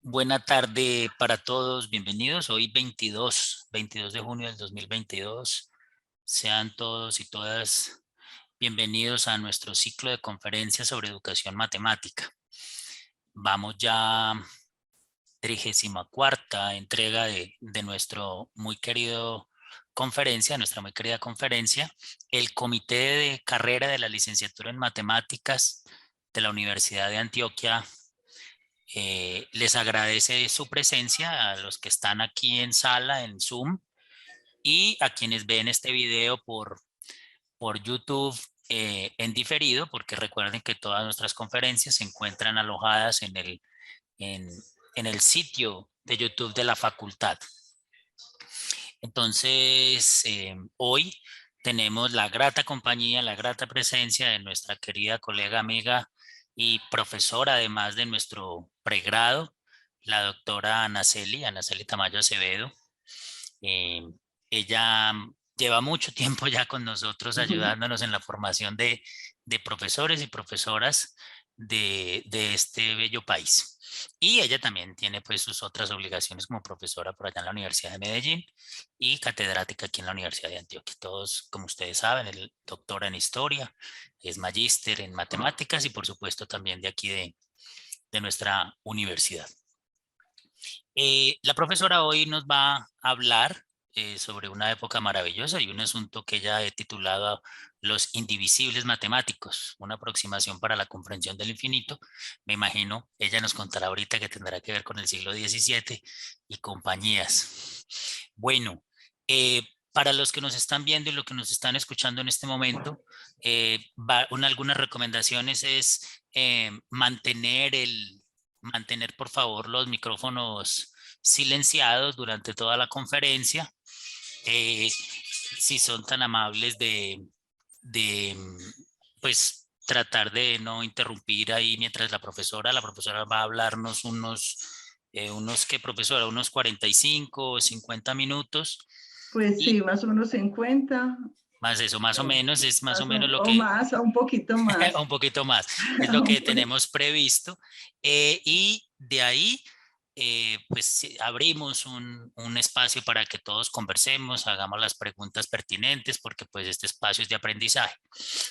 Buena tarde para todos, bienvenidos. Hoy 22 de junio del 2022. Sean todos y todas bienvenidos a nuestro ciclo de conferencias sobre educación matemática. Vamos ya 34ª entrega de nuestro muy querido nuestra muy querida conferencia. El Comité de Carrera de la Licenciatura en Matemáticas de la Universidad de Antioquia les agradece su presencia a los que están aquí en sala, en Zoom, y a quienes ven este video por YouTube en diferido, porque recuerden que todas nuestras conferencias se encuentran alojadas en, en el sitio de YouTube de la facultad. Entonces, hoy tenemos la grata compañía, la grata presencia de nuestra querida colega, amiga y profesora, además de nuestro pregrado, la doctora Anaceli Tamayo Acevedo. Eh, Ella lleva mucho tiempo ya con nosotros ayudándonos en la formación de profesores y profesoras de este bello país. Y ella también tiene pues sus otras obligaciones como profesora por allá en la Universidad de Medellín y catedrática aquí en la Universidad de Antioquia. Todos, como ustedes saben, el doctor en historia, es magíster en matemáticas y por supuesto también de aquí de nuestra universidad. La profesora hoy nos va a hablar sobre una época maravillosa y un asunto que ella he titulado Los indivisibles matemáticos, una aproximación para la comprensión del infinito. Me imagino, ella nos contará ahorita que tendrá que ver con el siglo XVII y compañías. Bueno, para los que nos están viendo y los que nos están escuchando en este momento, algunas recomendaciones es mantener por favor los micrófonos silenciados durante toda la conferencia. Si son tan amables de pues tratar de no interrumpir ahí mientras la profesora va a hablarnos ¿qué profesora? Unos 45 o 50 minutos. Pues Y sí, más o menos 50, más eso, más o menos, es más o más menos lo o que, más, o un poquito más. un poquito más, es lo Un que poquito. tenemos previsto. Y de ahí, pues abrimos un espacio para que todos conversemos, hagamos las preguntas pertinentes, porque pues este espacio es de aprendizaje.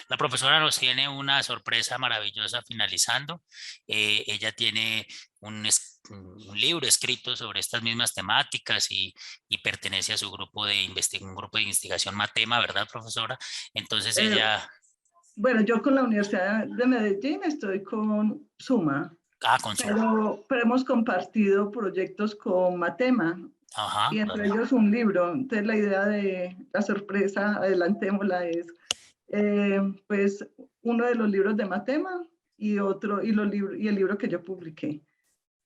La profesora nos tiene una sorpresa maravillosa finalizando. Ella tiene un libro escrito sobre estas mismas temáticas y pertenece a su grupo un grupo de investigación Matema, ¿verdad, profesora? Entonces Eh, ella, bueno, yo con la Universidad de Medellín estoy con Suma, consuma. pero hemos compartido proyectos con Matema Ajá, y entre ellos un libro. Entonces la idea de la sorpresa, adelantémosla, es pues uno de los libros de Matema y otro, y el libro que yo publiqué.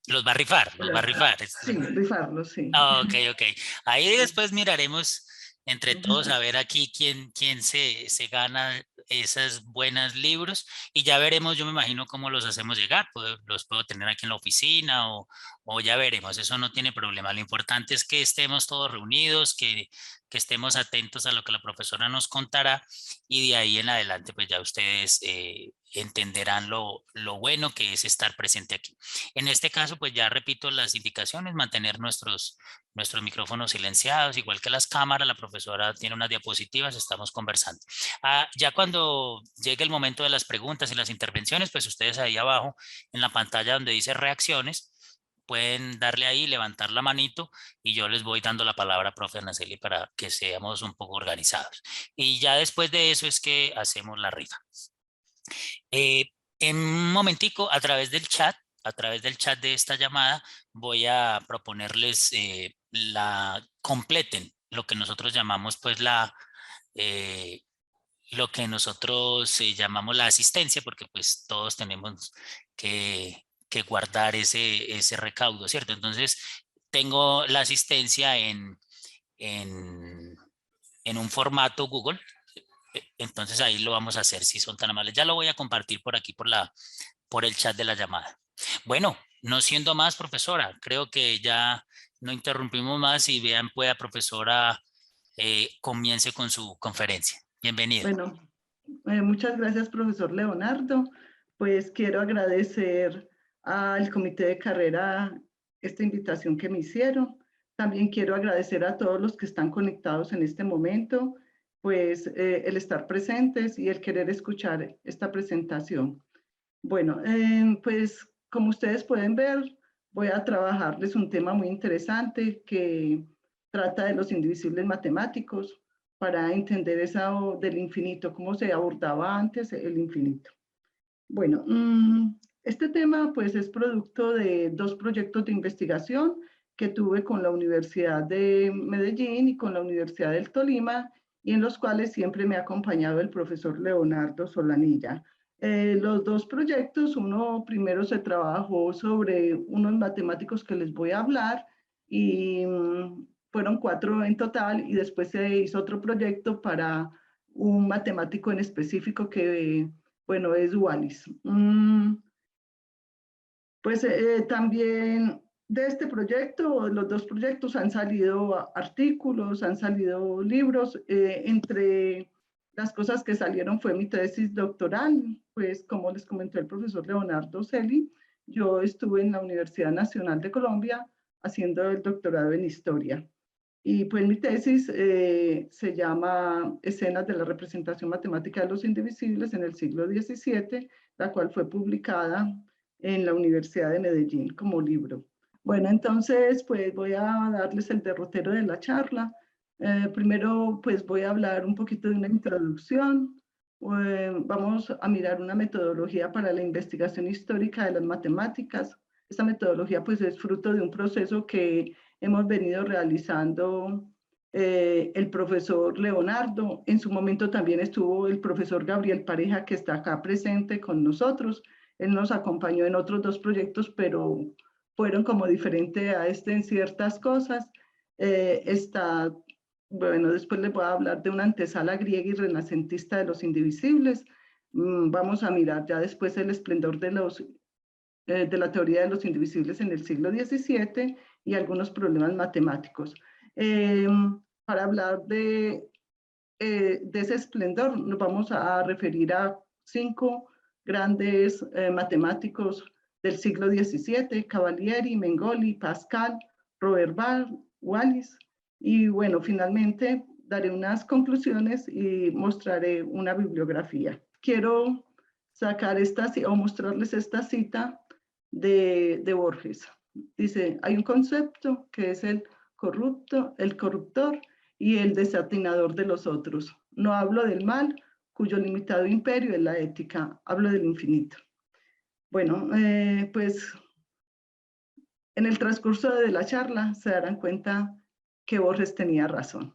los va a rifar. Sí, rifarlo, sí. Ok, ok. Ahí después miraremos entre todos a ver aquí quién se gana esos buenos libros y ya veremos, yo me imagino cómo los hacemos llegar, los puedo tener aquí en la oficina o ya veremos, eso no tiene problema. Lo importante es que estemos todos reunidos, que estemos atentos a lo que la profesora nos contará y de ahí en adelante pues ya ustedes entenderán lo bueno que es estar presente aquí. En este caso pues ya repito las indicaciones, mantener nuestros micrófonos silenciados, igual que las cámaras, la profesora tiene unas diapositivas, estamos conversando. Ya cuando llegue el momento de las preguntas y las intervenciones, pues ustedes ahí abajo en la pantalla donde dice reacciones, pueden darle ahí, levantar la manito y yo les voy dando la palabra, profe Anaceli, para que seamos un poco organizados. Y ya después de eso es que hacemos la rifa. Eh, en un momentico, a través del chat de esta llamada, voy a proponerles completen lo que nosotros llamamos pues eh, lo que nosotros llamamos la asistencia, porque pues todos tenemos que guardar ese recaudo, ¿cierto? Entonces, tengo la asistencia en, en un formato Google. Entonces ahí lo vamos a hacer si son tan amables. Ya lo voy a compartir por aquí por el chat de la llamada. Bueno, no siendo más, profesora, creo que ya no interrumpimos más y vean, pueda, profesora, comience con su conferencia. Bienvenida. Bueno, muchas gracias, profesor Leonardo. Pues quiero agradecer al comité de carrera esta invitación que me hicieron. También quiero agradecer a todos los que están conectados en este momento, pues el estar presentes y el querer escuchar esta presentación. Bueno, pues como ustedes pueden ver, voy a trabajarles un tema muy interesante que trata de los indivisibles matemáticos para entender eso del infinito, cómo se abordaba antes el infinito. Bueno, este tema pues es producto de dos proyectos de investigación que tuve con la Universidad de Medellín y con la Universidad del Tolima, y en los cuales siempre me ha acompañado el profesor Leonardo Solanilla. Los dos proyectos, uno primero se trabajó sobre unos matemáticos que les voy a hablar y fueron 4 en total, y después se hizo otro proyecto para un matemático en específico que bueno, es Wallis. Pues también de este proyecto, los dos proyectos han salido artículos, han salido libros. Entre las cosas que salieron fue mi tesis doctoral, pues como les comentó el profesor Leonardo Celi, yo estuve en la Universidad Nacional de Colombia haciendo el doctorado en historia. Y pues mi tesis se llama Escenas de la representación matemática de los indivisibles en el siglo XVII, la cual fue publicada en la Universidad de Medellín como libro. Bueno, entonces pues voy a darles el derrotero de la charla. Primero pues voy a hablar un poquito de una introducción. Vamos a mirar una metodología para la investigación histórica de las matemáticas. Esta metodología pues es fruto de un proceso que hemos venido realizando el profesor Leonardo. En su momento también estuvo el profesor Gabriel Pareja, que está acá presente con nosotros. Él nos acompañó en otros dos proyectos, pero fueron como diferentes a este en ciertas cosas. Bueno, después les voy a hablar de una antesala griega y renacentista de los indivisibles. Vamos a mirar ya después el esplendor de la teoría de los indivisibles en el siglo XVII y algunos problemas matemáticos. Para hablar de ese esplendor, nos vamos a referir a 5 grandes matemáticos del siglo XVII: Cavalieri, Mengoli, Pascal, Robert Barr, Wallis. Y bueno, finalmente daré unas conclusiones y mostraré una bibliografía. Quiero sacar o mostrarles esta cita de Borges. Dice, hay un concepto que es el corruptor y el desatinador de los otros. No hablo del mal, cuyo limitado imperio es la ética, hablo del infinito. Bueno, pues en el transcurso de la charla se darán cuenta que Borges tenía razón.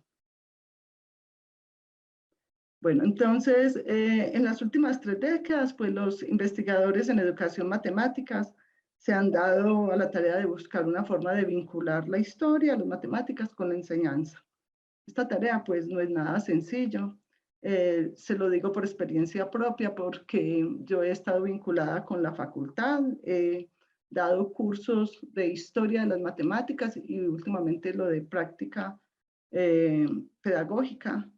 Bueno, entonces, en las últimas 3 décadas, pues los investigadores en educación matemáticas se han dado a la tarea de buscar una forma de vincular la historia, las matemáticas, con la enseñanza. Esta tarea, pues, no es nada sencillo. Se lo digo por experiencia propia, porque yo he estado vinculada con la facultad, he dado cursos de historia de las matemáticas y últimamente lo de práctica pedagógica,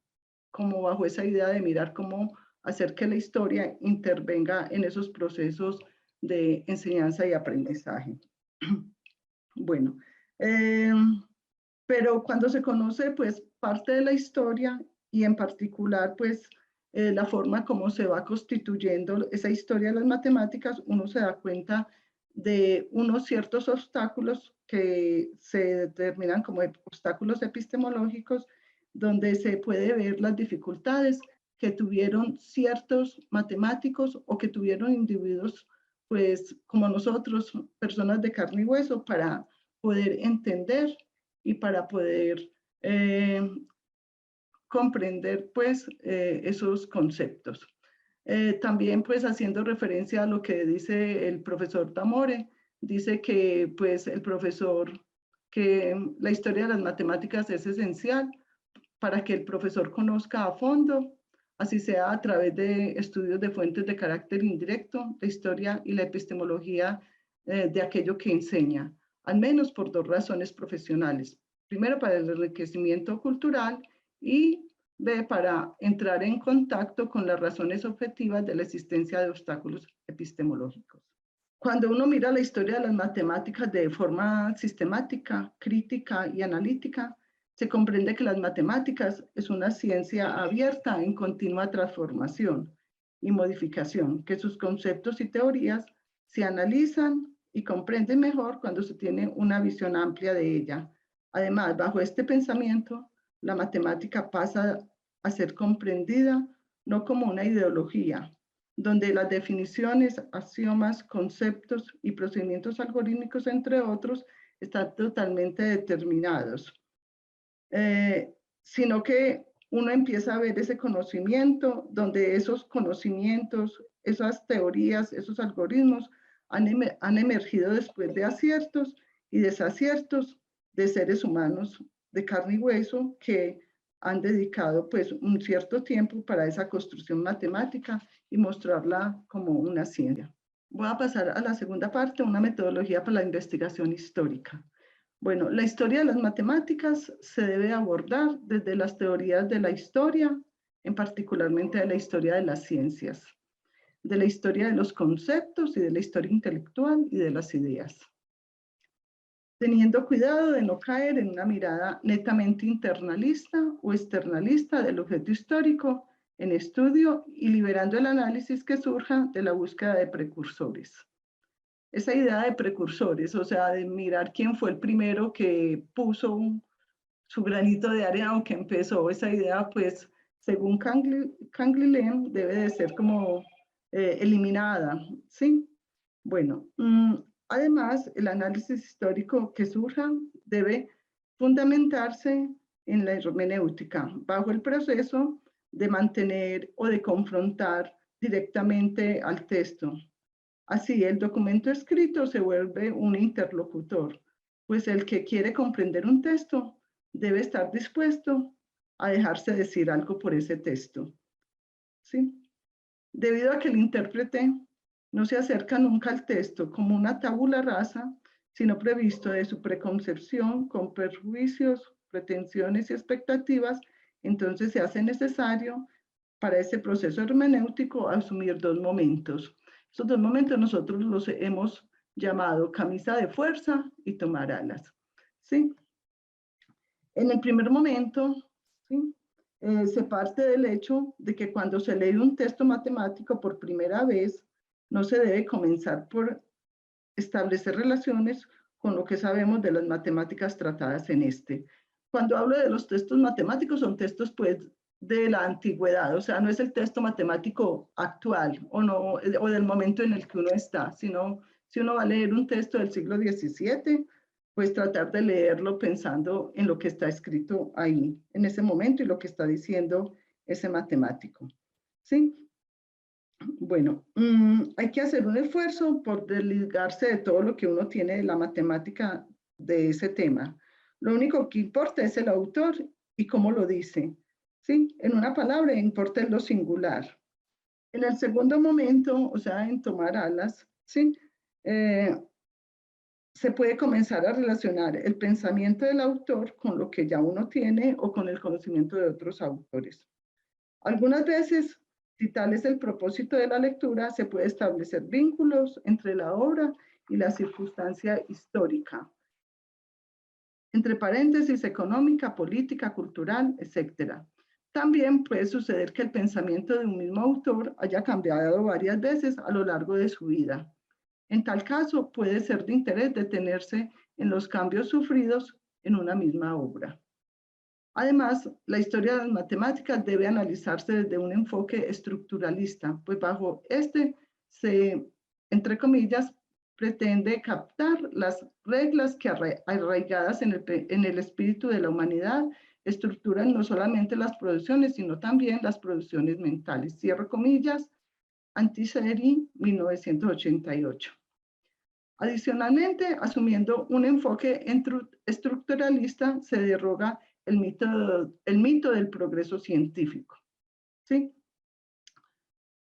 como bajo esa idea de mirar cómo hacer que la historia intervenga en esos procesos de enseñanza y aprendizaje. Bueno, pero cuando se conoce pues parte de la historia y en particular pues la forma como se va constituyendo esa historia de las matemáticas, uno se da cuenta de unos ciertos obstáculos que se determinan como obstáculos epistemológicos, donde se puede ver las dificultades que tuvieron ciertos matemáticos o que tuvieron individuos pues como nosotros, personas de carne y hueso, para poder entender y para poder comprender pues esos conceptos. También pues haciendo referencia a lo que dice el profesor Tamore, dice que pues el profesor, que la historia de las matemáticas es esencial para que el profesor conozca a fondo, así sea a través de estudios de fuentes de carácter indirecto, la historia y la epistemología de aquello que enseña, al menos por 2 razones profesionales. Primero, para el enriquecimiento cultural, y B, para entrar en contacto con las razones objetivas de la existencia de obstáculos epistemológicos. Cuando uno mira la historia de las matemáticas de forma sistemática, crítica y analítica, se comprende que las matemáticas es una ciencia abierta en continua transformación y modificación, que sus conceptos y teorías se analizan y comprenden mejor cuando se tiene una visión amplia de ella. Además, bajo este pensamiento, la matemática pasa a ser comprendida no como una ideología, donde las definiciones, axiomas, conceptos y procedimientos algorítmicos, entre otros, están totalmente determinados, sino que uno empieza a ver ese conocimiento, donde esos conocimientos, esas teorías, esos algoritmos han emergido después de aciertos y desaciertos de seres humanos de carne y hueso que han dedicado pues un cierto tiempo para esa construcción matemática y mostrarla como una ciencia. Voy a pasar a la segunda parte, una metodología para la investigación histórica. Bueno, la historia de las matemáticas se debe abordar desde las teorías de la historia, en particularmente de la historia de las ciencias, de la historia de los conceptos y de la historia intelectual y de las ideas, teniendo cuidado de no caer en una mirada netamente internalista o externalista del objeto histórico en estudio y liberando el análisis que surja de la búsqueda de precursores. Esa idea de precursores, o sea, de mirar quién fue el primero que puso su granito de arena o que empezó esa idea, pues según Canguilhem debe de ser como eliminada, ¿sí? Bueno, además el análisis histórico que surja debe fundamentarse en la hermenéutica, bajo el proceso de mantener o de confrontar directamente al texto. Así, el documento escrito se vuelve un interlocutor, pues el que quiere comprender un texto debe estar dispuesto a dejarse decir algo por ese texto. ¿Sí? Debido a que el intérprete no se acerca nunca al texto como una tabula rasa, sino previsto de su preconcepción con prejuicios, pretensiones y expectativas, entonces se hace necesario para ese proceso hermenéutico asumir dos momentos. Estos dos momentos nosotros los hemos llamado camisa de fuerza y tomar alas. ¿Sí? En el primer momento, ¿sí? Se parte del hecho de que cuando se lee un texto matemático por primera vez, no se debe comenzar por establecer relaciones con lo que sabemos de las matemáticas tratadas en este. Cuando hablo de los textos matemáticos, son textos pues de la antigüedad, o sea, no es el texto matemático actual o, no, o del momento en el que uno está, sino si uno va a leer un texto del siglo XVII, pues tratar de leerlo pensando en lo que está escrito ahí, en ese momento y lo que está diciendo ese matemático. ¿Sí? Bueno, hay que hacer un esfuerzo por desligarse de todo lo que uno tiene de la matemática de ese tema. Lo único que importa es el autor y cómo lo dice. ¿Sí? En una palabra, importa lo singular. En el segundo momento, o sea, en tomar alas, ¿sí? Se puede comenzar a relacionar el pensamiento del autor con lo que ya uno tiene o con el conocimiento de otros autores. Algunas veces, si tal es el propósito de la lectura, se puede establecer vínculos entre la obra y la circunstancia histórica, entre paréntesis, económica, política, cultural, etc. También puede suceder que el pensamiento de un mismo autor haya cambiado varias veces a lo largo de su vida. En tal caso, puede ser de interés detenerse en los cambios sufridos en una misma obra. Además, la historia de las matemáticas debe analizarse desde un enfoque estructuralista, pues bajo este se, entre comillas, pretende captar las reglas que arraigadas en el espíritu de la humanidad estructuran no solamente las producciones, sino también las producciones mentales. Cierro comillas, Antiseri, 1988. Adicionalmente, asumiendo un enfoque estructuralista, se deroga el mito del progreso científico. ¿Sí?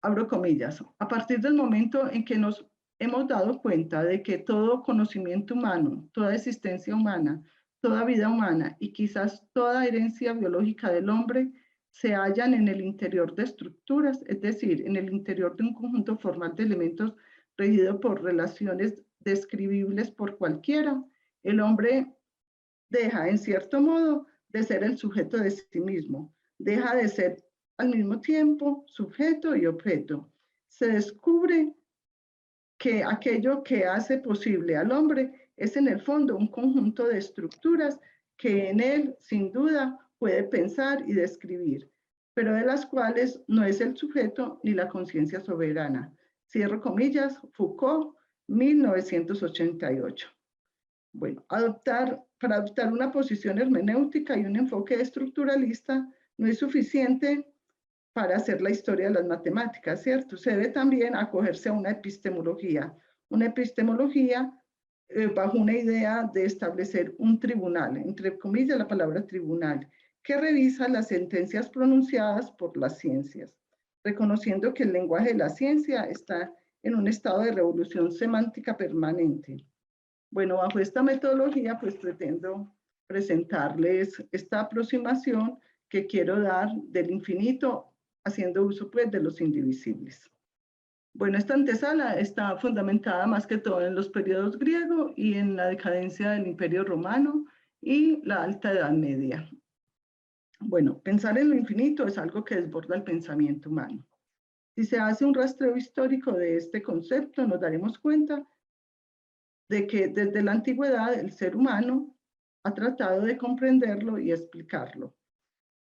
Abro comillas. A partir del momento en que nos hemos dado cuenta de que todo conocimiento humano, toda existencia humana, toda vida humana y quizás toda herencia biológica del hombre se hallan en el interior de estructuras, es decir, en el interior de un conjunto formal de elementos regido por relaciones describibles por cualquiera, el hombre deja, en cierto modo, de ser el sujeto de sí mismo, deja de ser al mismo tiempo sujeto y objeto. Se descubre que aquello que hace posible al hombre es en el fondo un conjunto de estructuras que en él, sin duda, puede pensar y describir, pero de las cuales no es el sujeto ni la conciencia soberana. Cierro comillas, Foucault, 1988. Bueno, para adoptar una posición hermenéutica y un enfoque estructuralista no es suficiente para hacer la historia de las matemáticas, ¿cierto? Se debe también acogerse a una epistemología bajo una idea de establecer un tribunal, entre comillas la palabra tribunal, que revisa las sentencias pronunciadas por las ciencias, reconociendo que el lenguaje de la ciencia está en un estado de revolución semántica permanente. Bueno, bajo esta metodología, pues pretendo presentarles esta aproximación que quiero dar del infinito, haciendo uso pues de los indivisibles. Bueno, esta antesala está fundamentada más que todo en los periodos griego y en la decadencia del Imperio Romano y la Alta Edad Media. Bueno, pensar en lo infinito es algo que desborda el pensamiento humano. Si se hace un rastreo histórico de este concepto, nos daremos cuenta de que desde la antigüedad el ser humano ha tratado de comprenderlo y explicarlo.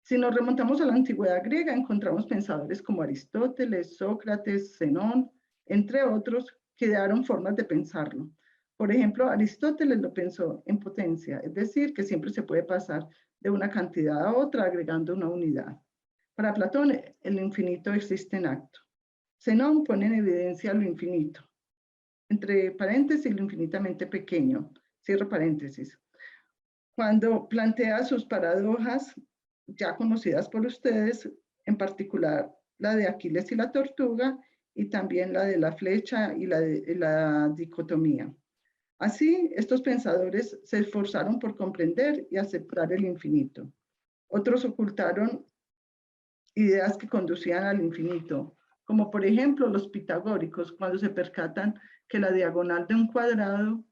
Si nos remontamos a la antigüedad griega, encontramos pensadores como Aristóteles, Sócrates, Zenón, entre otros, que idearon formas de pensarlo. Por ejemplo, Aristóteles lo pensó en potencia, es decir, que siempre se puede pasar de una cantidad a otra agregando una unidad. Para Platón, el infinito existe en acto. Zenón pone en evidencia lo infinito, entre paréntesis, lo infinitamente pequeño, cierro paréntesis. Cuando plantea sus paradojas, ya conocidas por ustedes, en particular la de Aquiles y la tortuga, y también la de la flecha y la dicotomía. Así, estos pensadores se esforzaron por comprender y aceptar el infinito. Otros ocultaron ideas que conducían al infinito, como por ejemplo los pitagóricos, cuando se percatan que la diagonal de un cuadrado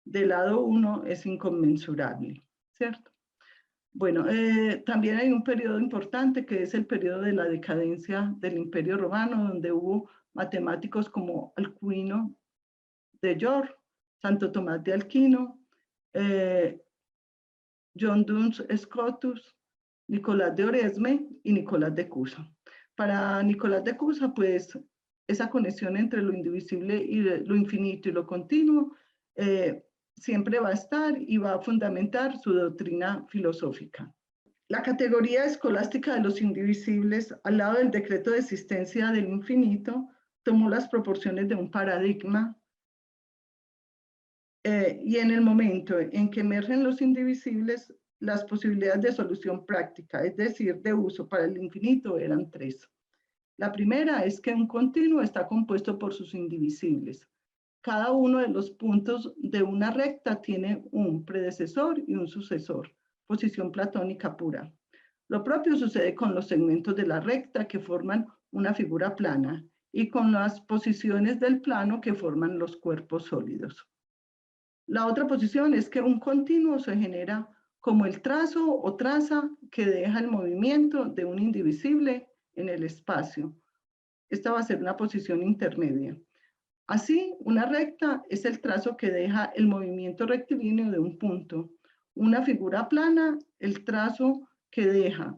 del lado 1 es inconmensurable, ¿cierto? Bueno, también hay un periodo importante que es el periodo de la decadencia del Imperio Romano, donde hubo matemáticos como Alcuino de York, Santo Tomás de Aquino, John Duns Scotus, Nicolás de Oresme y Nicolás de Cusa. Para Nicolás de Cusa, pues, esa conexión entre lo indivisible y lo infinito y lo continuo siempre va a estar y va a fundamentar su doctrina filosófica. La categoría escolástica de los indivisibles, al lado del decreto de existencia del infinito, tomó las proporciones de un paradigma y en el momento en que emergen los indivisibles, las posibilidades de solución práctica, es decir, de uso para el infinito, eran tres. La primera es que un continuo está compuesto por sus indivisibles. Cada uno de los puntos de una recta tiene un predecesor y un sucesor, posición platónica pura. Lo propio sucede con los segmentos de la recta que forman una figura plana y con las posiciones del plano que forman los cuerpos sólidos. La otra posición es que un continuo se genera como el trazo o traza que deja el movimiento de un indivisible en el espacio. Esta va a ser una posición intermedia. Así, una recta es el trazo que deja el movimiento rectilíneo de un punto. Una figura plana, el trazo que deja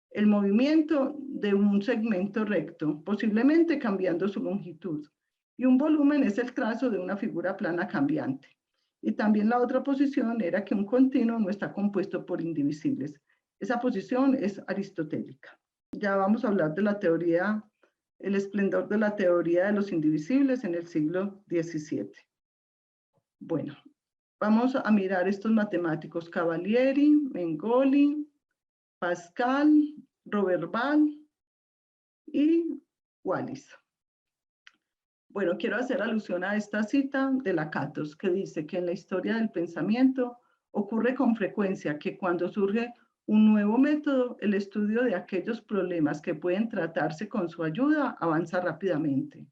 el movimiento de un segmento recto, posiblemente cambiando su longitud. Y un volumen es el trazo de una figura plana cambiante. Y también la otra posición era que un continuo no está compuesto por indivisibles. Esa posición es aristotélica. Ya vamos a hablar de la teoría, el esplendor de la teoría de los indivisibles en el siglo XVII. Bueno, vamos a mirar estos matemáticos: Cavalieri, Mengoli, Pascal, Roberval y Wallis. Bueno, quiero hacer alusión a esta cita de Lakatos, que dice que en la historia del pensamiento ocurre con frecuencia que cuando surge un nuevo método, el estudio de aquellos problemas que pueden tratarse con su ayuda avanza rápidamente.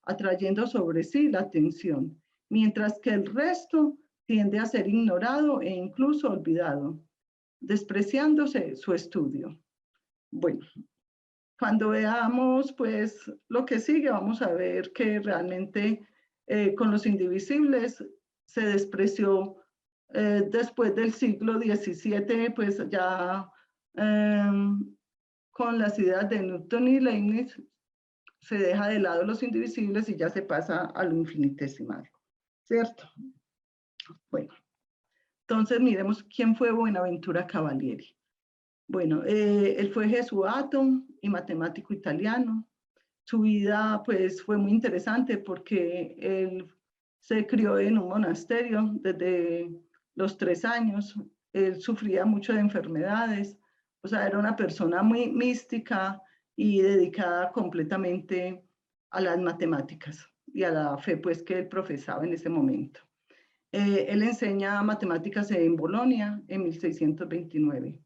atrayendo sobre sí la atención, mientras que el resto tiende a ser ignorado e incluso olvidado, despreciándose su estudio. Bueno, cuando veamos pues lo que sigue, vamos a ver que realmente con los indivisibles se despreció después del siglo XVII, pues ya con las ideas de Newton y Leibniz se deja de lado los indivisibles y ya se pasa a lo infinitesimal, ¿cierto? Bueno, entonces miremos quién fue Bonaventura Cavalieri. Bueno, él fue jesuato y matemático italiano. Su vida pues fue muy interesante porque él se crió en un monasterio desde los 3 años. Él sufría mucho de enfermedades, o sea, era una persona muy mística y dedicada completamente a las matemáticas y a la fe pues que él profesaba en ese momento. Él enseña matemáticas en Bolonia en 1629.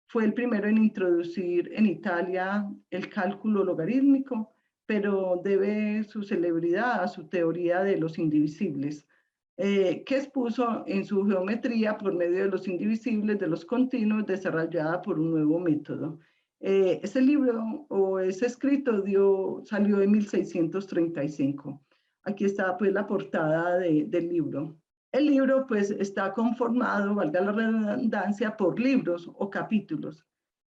Fue el primero en introducir en Italia el cálculo logarítmico, pero debe su celebridad a su teoría de los indivisibles, que expuso en su geometría por medio de los indivisibles de los continuos, desarrollada por un nuevo método. Ese libro o ese escrito salió en 1635. Aquí está pues la portada del libro. El libro pues está conformado, valga la redundancia, por libros o capítulos.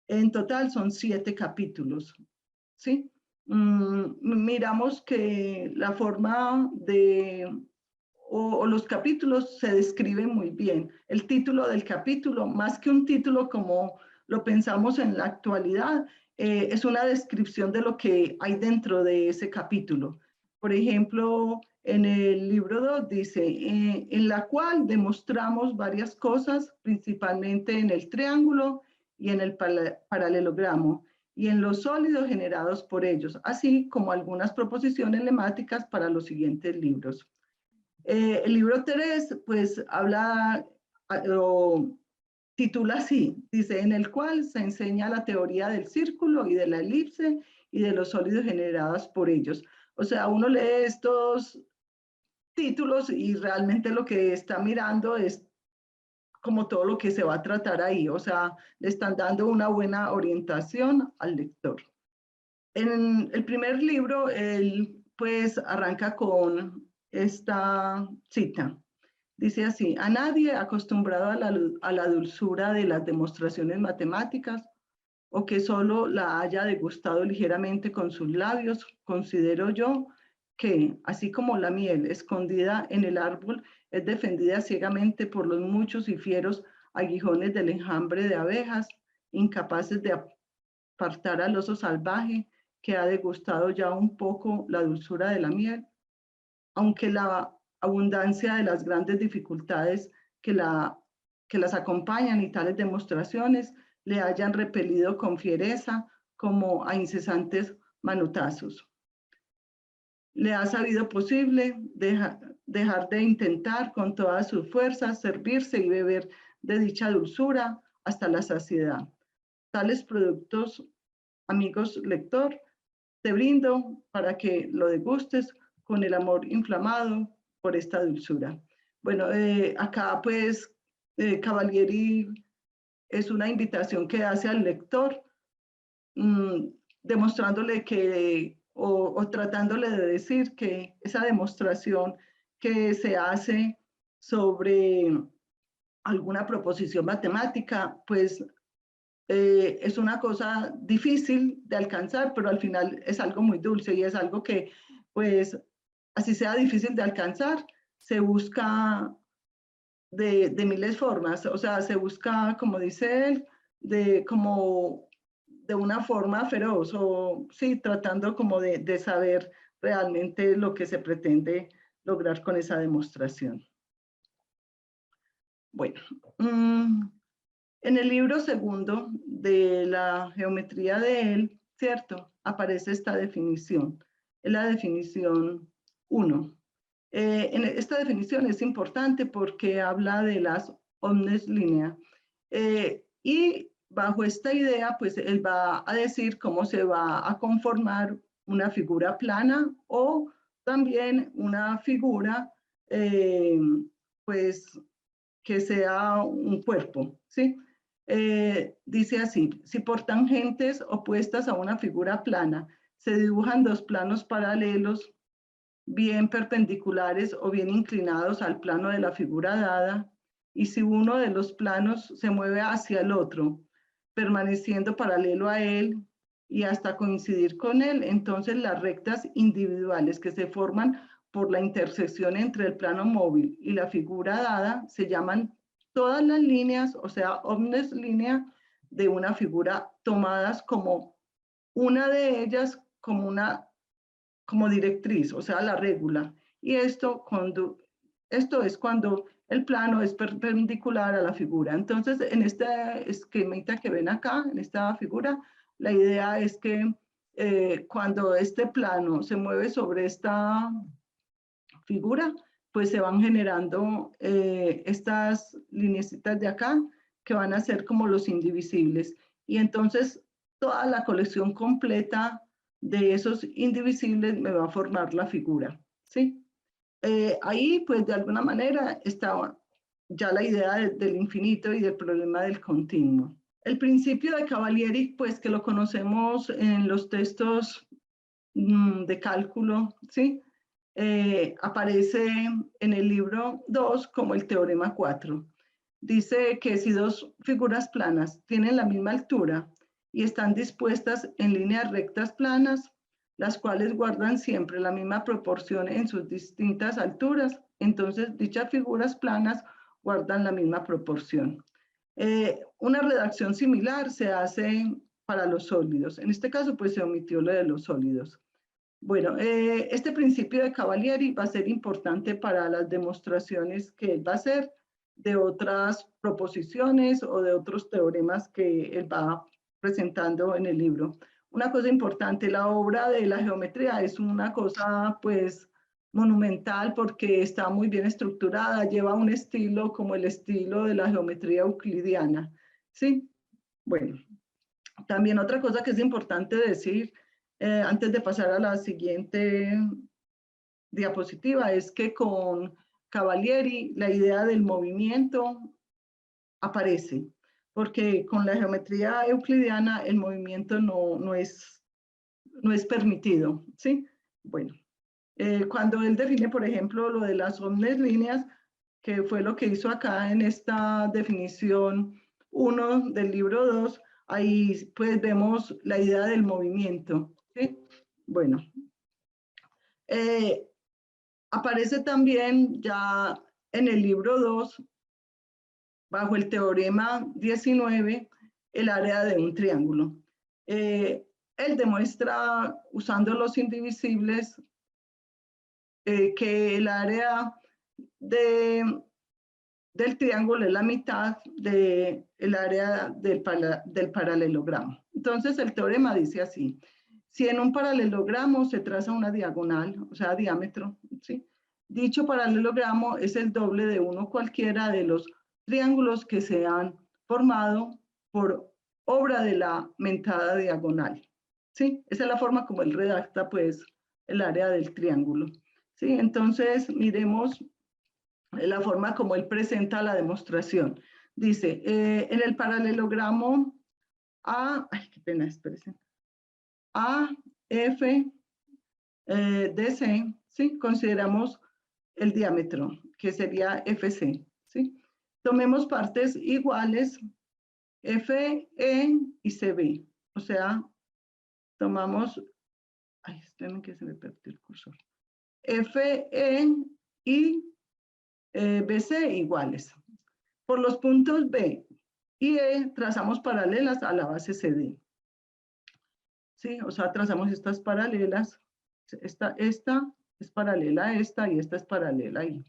En total son 7 capítulos, ¿sí? Miramos que la forma o los capítulos se describen muy bien. El título del capítulo, más que un título como lo pensamos en la actualidad, es una descripción de lo que hay dentro de ese capítulo. Por ejemplo, en el libro 2 dice, en la cual demostramos varias cosas, principalmente en el triángulo y en el paralelogramo, y en los sólidos generados por ellos, así como algunas proposiciones lemáticas para los siguientes libros. El libro 3, pues, habla o titula así, dice, en el cual se enseña la teoría del círculo y de la elipse y de los sólidos generados por ellos. O sea, uno lee estos títulos y realmente lo que está mirando es como todo lo que se va a tratar ahí, o sea, le están dando una buena orientación al lector. En el primer libro, él pues arranca con esta cita. Dice así, a nadie acostumbrado a la dulzura de las demostraciones matemáticas o que solo la haya degustado ligeramente con sus labios, considero yo que, así como la miel escondida en el árbol es defendida ciegamente por los muchos y fieros aguijones del enjambre de abejas, incapaces de apartar al oso salvaje que ha degustado ya un poco la dulzura de la miel, aunque la abundancia de las grandes dificultades que las acompañan y tales demostraciones le hayan repelido con fiereza como a incesantes manotazos. Le ha sabido posible dejar de intentar con todas sus fuerzas servirse y beber de dicha dulzura hasta la saciedad. Tales productos, amigos lector, te brindo para que lo degustes con el amor inflamado por esta dulzura. Bueno, acá pues Cavalieri es una invitación que hace al lector, demostrándole que, o tratándole de decir que esa demostración que se hace sobre alguna proposición matemática, pues es una cosa difícil de alcanzar, pero al final es algo muy dulce y es algo que, pues, así sea difícil de alcanzar, se busca de miles formas, o sea, se busca, como dice él, como de una forma feroz, o sí, tratando como de saber realmente lo que se pretende lograr con esa demostración. Bueno, en el libro segundo de la geometría de él, ¿cierto? Aparece esta definición, es la definición 1. Esta definición es importante porque habla de las omnes linea. Y bajo esta idea, pues él va a decir cómo se va a conformar una figura plana o también una figura, pues, que sea un cuerpo, ¿sí? Dice así: si por tangentes opuestas a una figura plana se dibujan dos planos paralelos, bien perpendiculares o bien inclinados al plano de la figura dada, y si uno de los planos se mueve hacia el otro, permaneciendo paralelo a él y hasta coincidir con él, entonces las rectas individuales que se forman por la intersección entre el plano móvil y la figura dada se llaman todas las líneas, o sea, omnes línea de una figura, tomadas como una de ellas como directriz, o sea, la regula. Y esto es cuando el plano es perpendicular a la figura. Entonces, en este esquemita que ven acá, en esta figura, la idea es que cuando este plano se mueve sobre esta figura, pues se van generando estas lineecitas de acá que van a ser como los indivisibles. Y entonces toda la colección completa de esos indivisibles me va a formar la figura, ¿sí? Ahí, pues de alguna manera estaba ya la idea del infinito y del problema del continuo. El principio de Cavalieri, pues que lo conocemos en los textos de cálculo, ¿sí? Aparece en el libro 2 como el teorema 4. Dice que si dos figuras planas tienen la misma altura y están dispuestas en líneas rectas planas, las cuales guardan siempre la misma proporción en sus distintas alturas, entonces dichas figuras planas guardan la misma proporción. Una redacción similar se hace para los sólidos. En este caso, pues se omitió lo de los sólidos. Bueno, este principio de Cavalieri va a ser importante para las demostraciones que él va a hacer de otras proposiciones o de otros teoremas que él va presentando en el libro. Una cosa importante, la obra de la geometría es una cosa pues monumental porque está muy bien estructurada, lleva un estilo como el estilo de la geometría euclidiana, ¿sí? Bueno, también otra cosa que es importante decir antes de pasar a la siguiente diapositiva es que con Cavalieri la idea del movimiento aparece, porque con la geometría euclidiana el movimiento no es permitido, ¿sí? Bueno, cuando él define, por ejemplo, lo de las omnes líneas, que fue lo que hizo acá en esta definición 1 del libro 2, ahí pues vemos la idea del movimiento, ¿sí? Bueno, aparece también ya en el libro 2, bajo el teorema 19, el área de un triángulo. Él demuestra, usando los indivisibles, que el área del triángulo es la mitad del área del paralelogramo. Entonces el teorema dice así: si en un paralelogramo se traza una diagonal, o sea, diámetro, ¿sí? Dicho paralelogramo es el doble de uno cualquiera de los triángulos que se han formado por obra de la mentada diagonal, ¿sí? Esa es la forma como él redacta, pues, el área del triángulo, ¿sí? Entonces, miremos la forma como él presenta la demostración. Dice, en el paralelogramo ay, qué pena, espérense. A, F, DC, ¿sí? Consideramos el diámetro, que sería FC, ¿sí? Tomemos partes iguales, FE y CB. O sea, tomamos, ay, espérenme que se me perdió el cursor. FE y BC iguales. Por los puntos B y E trazamos paralelas a la base CD. ¿Sí? O sea, trazamos estas paralelas. Esta es paralela a esta y esta es paralela ahí.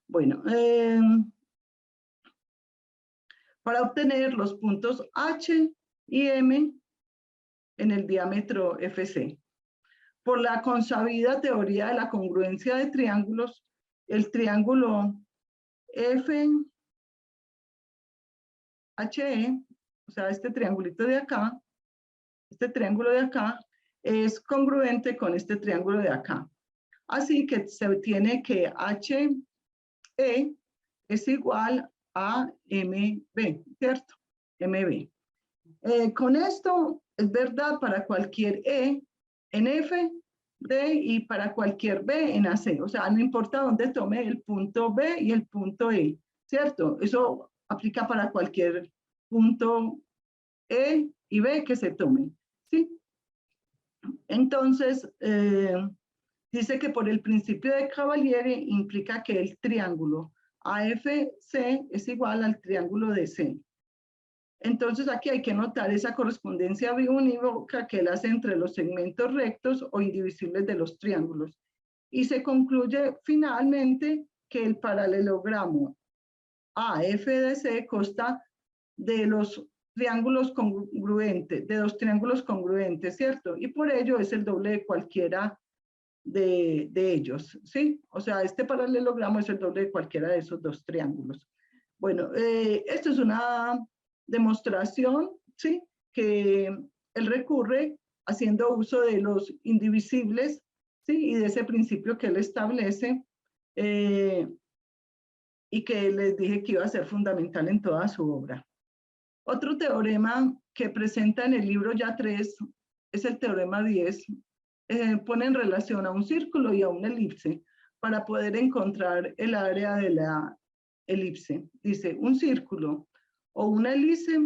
Bueno, para obtener los puntos H y M en el diámetro FC. Por la consabida teoría de la congruencia de triángulos, el triángulo FHE, o sea, este triangulito de acá, este triángulo de acá, es congruente con este triángulo de acá. Así que se obtiene que HE es igual a MB, ¿cierto? MB. Con esto es verdad para cualquier E en F, D y para cualquier B en AC. O sea, no importa dónde tome el punto B y el punto E, ¿cierto? Eso aplica para cualquier punto E y B que se tome, ¿sí? Entonces, dice que por el principio de Cavalieri implica que el triángulo AFC es igual al triángulo DC. Entonces aquí hay que notar esa correspondencia biunívoca que él hace entre los segmentos rectos o indivisibles de los triángulos. Y se concluye finalmente que el paralelogramo AFDC consta de los triángulos congruentes, de dos triángulos congruentes, ¿cierto? Y por ello es el doble de cualquiera de ellos, ¿sí? O sea, este paralelogramo es el doble de cualquiera de esos dos triángulos. Bueno, esto es una demostración, ¿sí? Que él recurre haciendo uso de los indivisibles, ¿sí? Y de ese principio que él establece y que les dije que iba a ser fundamental en toda su obra. Otro teorema que presenta en el libro ya 3 es el teorema 10. Pone en relación a un círculo y a una elipse para poder encontrar el área de la elipse. Dice, un círculo o una elipse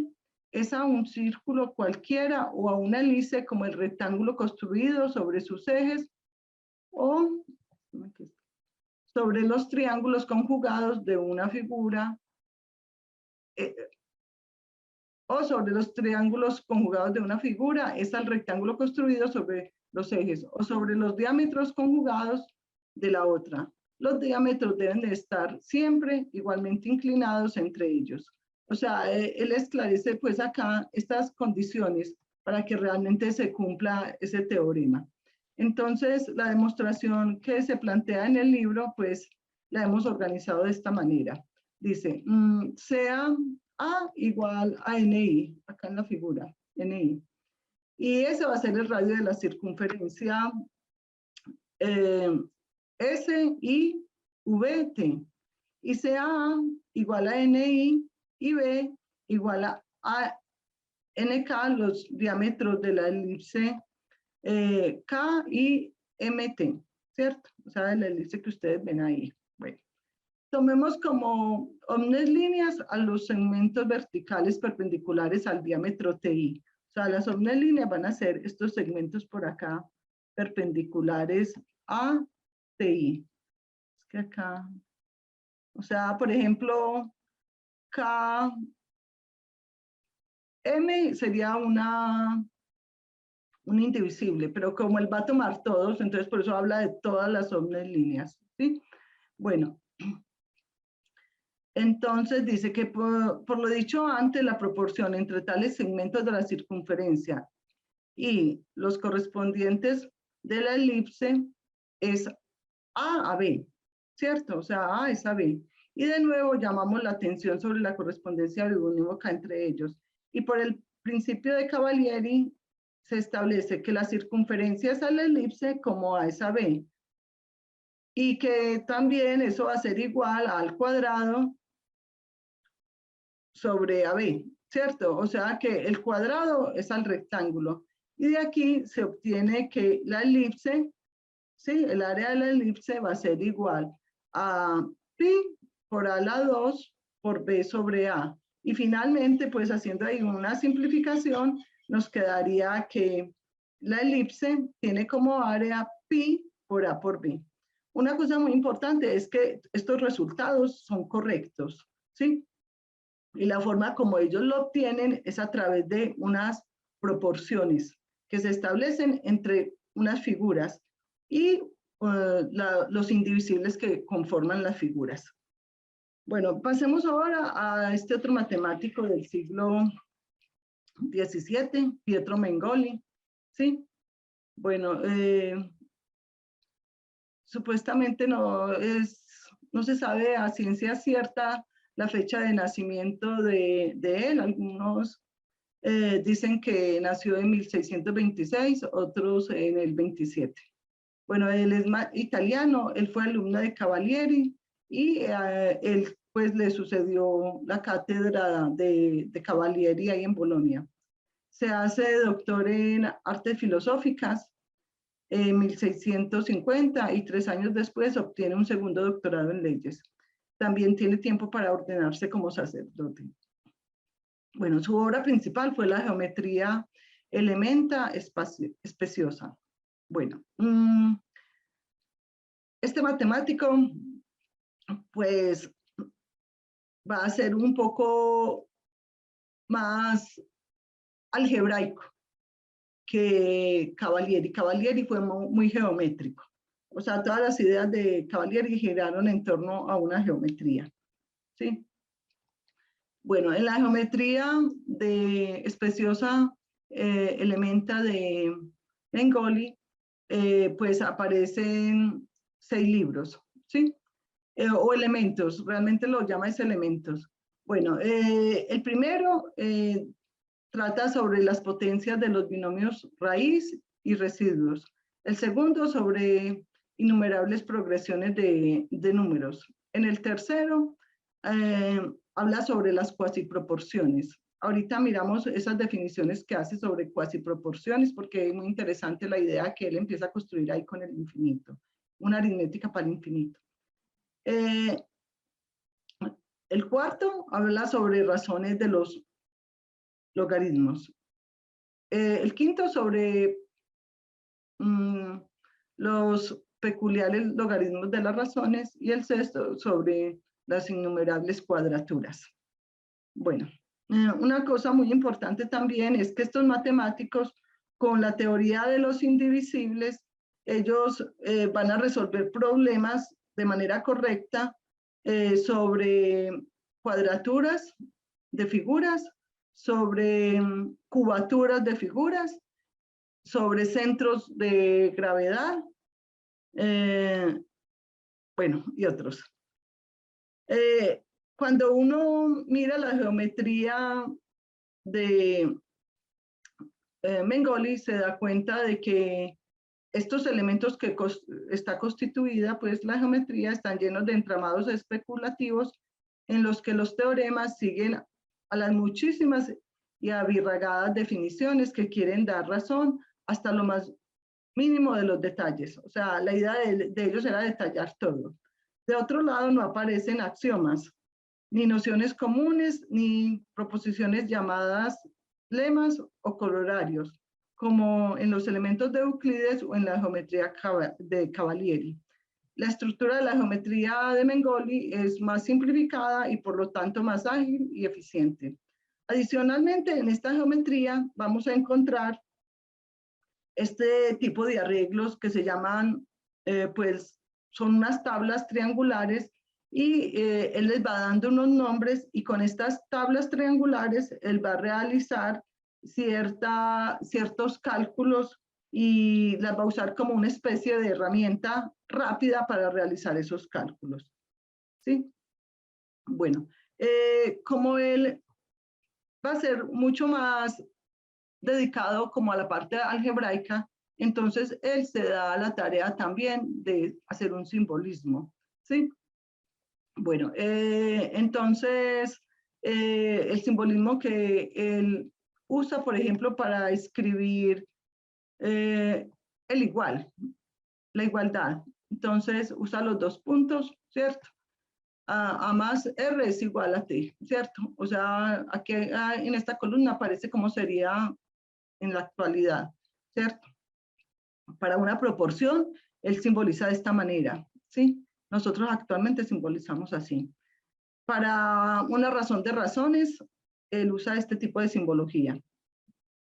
es a un círculo cualquiera o a una elipse como el rectángulo construido sobre sus ejes o sobre los triángulos conjugados de una figura o sobre los triángulos conjugados de una figura es al rectángulo construido sobre los ejes o sobre los diámetros conjugados de la otra. Los diámetros deben de estar siempre igualmente inclinados entre ellos. O sea, él esclarece pues acá estas condiciones para que realmente se cumpla ese teorema. Entonces, la demostración que se plantea en el libro, pues la hemos organizado de esta manera. Dice, sea A igual a NI, acá en la figura, NI. Y ese va a ser el radio de la circunferencia SIVT. Y sea A igual a NI y B igual a NK, los diámetros de la elipse K y MT, ¿cierto? O sea, de la elipse que ustedes ven ahí. Bueno. Tomemos como omnes líneas a los segmentos verticales perpendiculares al diámetro TI. O sea, las omnes líneas van a ser estos segmentos por acá perpendiculares a TI. Es que acá, o sea, por ejemplo, KM sería un indivisible, pero como él va a tomar todos, entonces por eso habla de todas las omnes líneas, ¿sí? Bueno. Entonces dice que por lo dicho antes, la proporción entre tales segmentos de la circunferencia y los correspondientes de la elipse es A a B, ¿cierto? O sea, A es a B. Y de nuevo llamamos la atención sobre la correspondencia biunívoca entre ellos. Y por el principio de Cavalieri se establece que la circunferencia es a la elipse como A es a B. Y que también eso va a ser igual al cuadrado sobre AB, ¿cierto? O sea que el cuadrado es al rectángulo. Y de aquí se obtiene que la elipse, ¿sí? El área de la elipse va a ser igual a pi por a la 2 por b sobre a. Y finalmente, pues haciendo ahí una simplificación, nos quedaría que la elipse tiene como área pi por a por b. Una cosa muy importante es que estos resultados son correctos, ¿sí? Y la forma como ellos lo obtienen es a través de unas proporciones que se establecen entre unas figuras y los indivisibles que conforman las figuras. Bueno, pasemos ahora a este otro matemático del siglo XVII, Pietro Mengoli, ¿sí? Bueno, supuestamente no se sabe a ciencia cierta la fecha de nacimiento de él. Algunos dicen que nació en 1626, otros en el 27. Bueno, él es italiano, él fue alumno de Cavalieri y él pues le sucedió la cátedra de Cavalieri ahí en Bolonia. Se hace doctor en artes filosóficas en 1650 y 3 años después obtiene un segundo doctorado en leyes. También tiene tiempo para ordenarse como sacerdote. Bueno, su obra principal fue la geometría elementa especiosa. Bueno, este matemático pues va a ser un poco más algebraico que Cavalieri. Cavalieri fue muy geométrico. O sea, todas las ideas de Cavalieri giraron en torno a una geometría. ¿Sí? Bueno, en la geometría de especiosa elementa de Mengoli, pues aparecen 6 libros, ¿sí? O elementos, realmente lo llama es elementos. Bueno, el primero trata sobre las potencias de los binomios raíz y residuos. El segundo sobre innumerables progresiones de números. En el tercero habla sobre las cuasiproporciones. Ahorita miramos esas definiciones que hace sobre cuasiproporciones porque es muy interesante la idea que él empieza a construir ahí con el infinito, una aritmética para el infinito. El cuarto habla sobre razones de los logaritmos. El quinto sobre los peculiares logaritmos de las razones y el sexto sobre las innumerables cuadraturas. Bueno, una cosa muy importante también es que estos matemáticos, con la teoría de los indivisibles, ellos van a resolver problemas de manera correcta sobre cuadraturas de figuras, sobre cubaturas de figuras, sobre centros de gravedad, bueno, y otros. Cuando uno mira la geometría de Mengoli, se da cuenta de que estos elementos que está constituida, pues la geometría, están llenos de entramados especulativos en los que los teoremas siguen a las muchísimas y abirragadas definiciones que quieren dar razón hasta lo más mínimo de los detalles. O sea, la idea de ellos era detallar todo. De otro lado, no aparecen axiomas, ni nociones comunes, ni proposiciones llamadas lemas o corolarios, como en los elementos de Euclides o en la geometría de Cavalieri. La estructura de la geometría de Mengoli es más simplificada y por lo tanto más ágil y eficiente. Adicionalmente, en esta geometría vamos a encontrar este tipo de arreglos que se llaman, pues, son unas tablas triangulares y él les va dando unos nombres y con estas tablas triangulares él va a realizar ciertos cálculos y las va a usar como una especie de herramienta rápida para realizar esos cálculos. ¿Sí? Bueno, como él va a ser mucho más dedicado como a la parte algebraica, entonces él se da la tarea también de hacer un simbolismo, ¿sí? Bueno, entonces el simbolismo que él usa, por ejemplo, para escribir el igual, la igualdad. Entonces usa los 2 puntos, ¿cierto? A más R es igual a T, ¿cierto? O sea, aquí en esta columna aparece cómo sería en la actualidad, ¿cierto? Para una proporción, él simboliza de esta manera, ¿sí? Nosotros actualmente simbolizamos así. Para una razón de razones, él usa este tipo de simbología.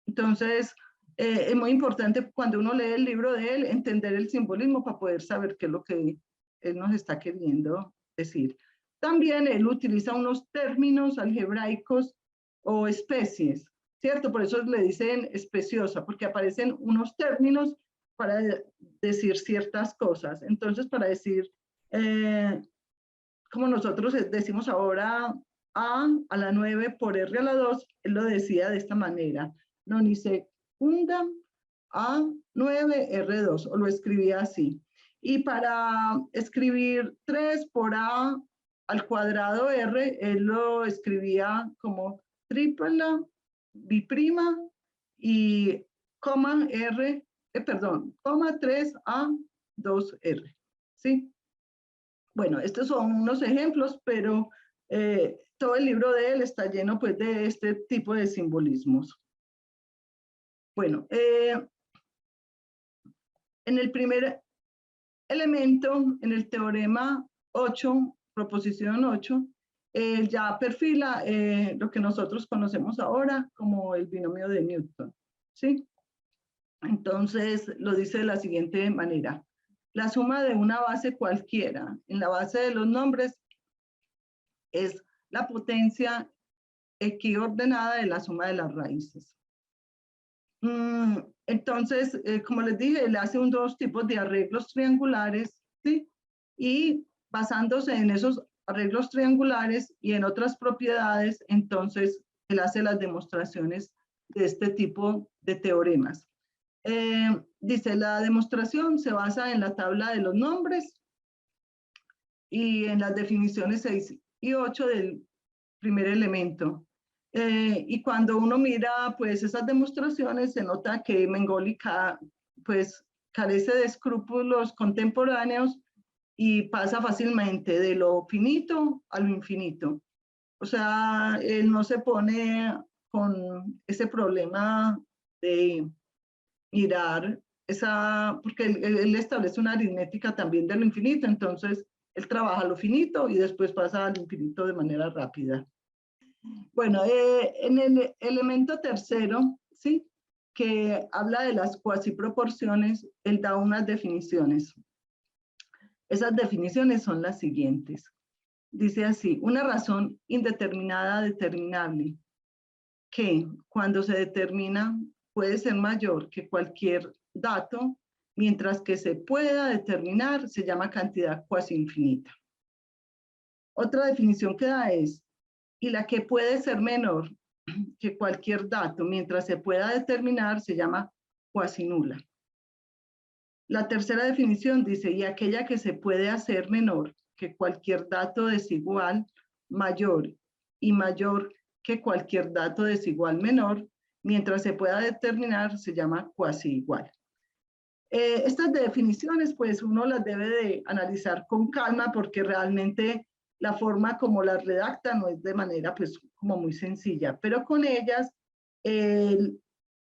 Entonces, es muy importante cuando uno lee el libro de él, entender el simbolismo para poder saber qué es lo que él nos está queriendo decir. También él utiliza unos términos algebraicos o especies, ¿cierto? Por eso le dicen especiosa, porque aparecen unos términos para decir ciertas cosas. Entonces, para decir, como nosotros decimos ahora, a la 9 por R a la 2, él lo decía de esta manera. Non secundam a 9R2, o lo escribía así. Y para escribir 3 por A al cuadrado R, él lo escribía como triple A, biprima y coma R, coma 3A, 2R. ¿Sí? Bueno, estos son unos ejemplos, pero todo el libro de él está lleno pues de este tipo de simbolismos. Bueno, en el primer elemento, en el teorema 8, proposición 8, ya perfila lo que nosotros conocemos ahora como el binomio de Newton, ¿sí? Entonces, lo dice de la siguiente manera. La suma de una base cualquiera en la base de los nombres es la potencia equiordenada de la suma de las raíces. Entonces, como les dije, él hace dos tipos de arreglos triangulares, ¿sí? Y basándose en esos arreglos triangulares y en otras propiedades, entonces él hace las demostraciones de este tipo de teoremas. Dice, la demostración se basa en la tabla de los nombres y en las definiciones 6 y 8 del primer elemento. Y cuando uno mira pues esas demostraciones, se nota que Mengoli pues carece de escrúpulos contemporáneos y pasa fácilmente de lo finito a lo infinito. O sea, él no se pone con ese problema de mirar porque él establece una aritmética también de lo infinito, entonces él trabaja lo finito y después pasa al infinito de manera rápida. Bueno, en el elemento tercero, ¿sí? Que habla de las cuasiproporciones, él da unas definiciones. Esas definiciones son las siguientes. Dice así, una razón indeterminada determinable, que cuando se determina puede ser mayor que cualquier dato, mientras que se pueda determinar se llama cantidad cuasi infinita. Otra definición que da es, y la que puede ser menor que cualquier dato, mientras se pueda determinar, se llama cuasi nula. La tercera definición dice, y aquella que se puede hacer menor que cualquier dato desigual mayor y mayor que cualquier dato desigual menor, mientras se pueda determinar, se llama cuasi igual. Estas definiciones, pues uno las debe de analizar con calma porque realmente la forma como las redacta no es de manera pues como muy sencilla, pero con ellas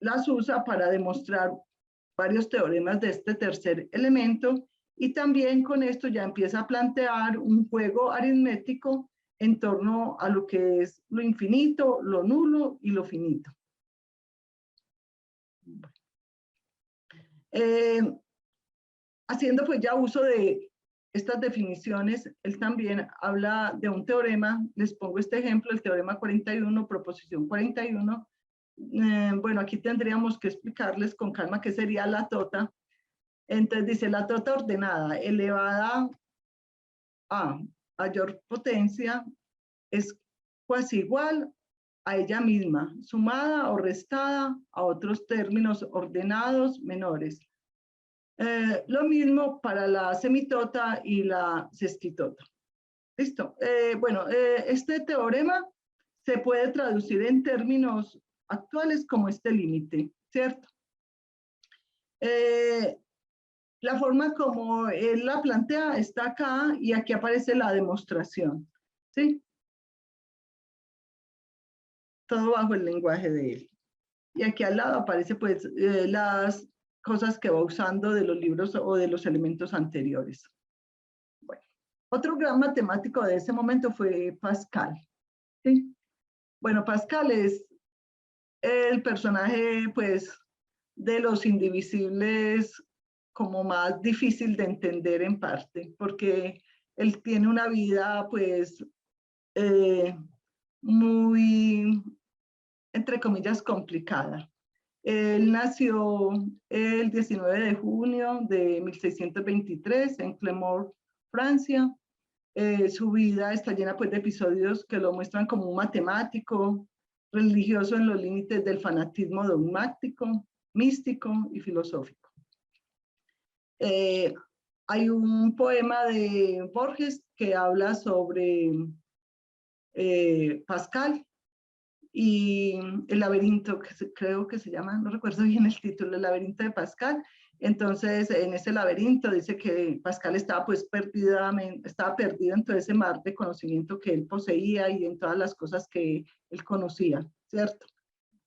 las usa para demostrar varios teoremas de este tercer elemento y también con esto ya empieza a plantear un juego aritmético en torno a lo que es lo infinito, lo nulo y lo finito. Haciendo pues ya uso de estas definiciones, él también habla de un teorema, les pongo este ejemplo, el teorema 41, proposición 41. Bueno, aquí tendríamos que explicarles con calma qué sería la tota. Entonces dice, la tota ordenada elevada a mayor potencia es cuasi igual a ella misma, sumada o restada a otros términos ordenados menores. Lo mismo para la semitota y la sextitota. Listo. Bueno, este teorema se puede traducir en términos actuales como este límite, ¿cierto? La forma como él la plantea está acá y aquí aparece la demostración, ¿sí? Todo bajo el lenguaje de él. Y aquí al lado aparece pues las cosas que va usando de los libros o de los elementos anteriores. Bueno, otro gran matemático de ese momento fue Pascal, ¿sí? Bueno, Pascal es el personaje pues de los indivisibles como más difícil de entender en parte, porque él tiene una vida pues muy, entre comillas, complicada. Él nació el 19 de junio de 1623 en Clermont, Francia. Su vida está llena pues, de episodios que lo muestran como un matemático, religioso en los límites del fanatismo dogmático, místico y filosófico. Hay un poema de Borges que habla sobre Pascal y el laberinto, creo que se llama, no recuerdo bien el título, el laberinto de Pascal. Entonces, en ese laberinto dice que Pascal estaba pues estaba perdido en todo ese mar de conocimiento que él poseía y en todas las cosas que él conocía, ¿cierto?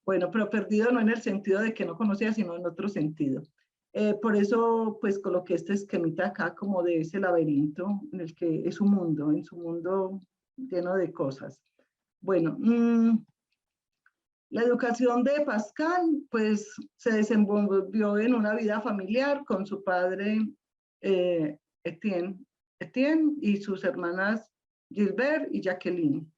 Bueno, pero perdido no en el sentido de que no conocía, sino en otro sentido. Por eso, pues, coloqué este esquemita acá como de ese laberinto en el que es un mundo, en su mundo lleno de cosas. Bueno, la educación de Pascal, pues, se desenvolvió en una vida familiar con su padre Etienne y sus hermanas Gilbert y Jacqueline.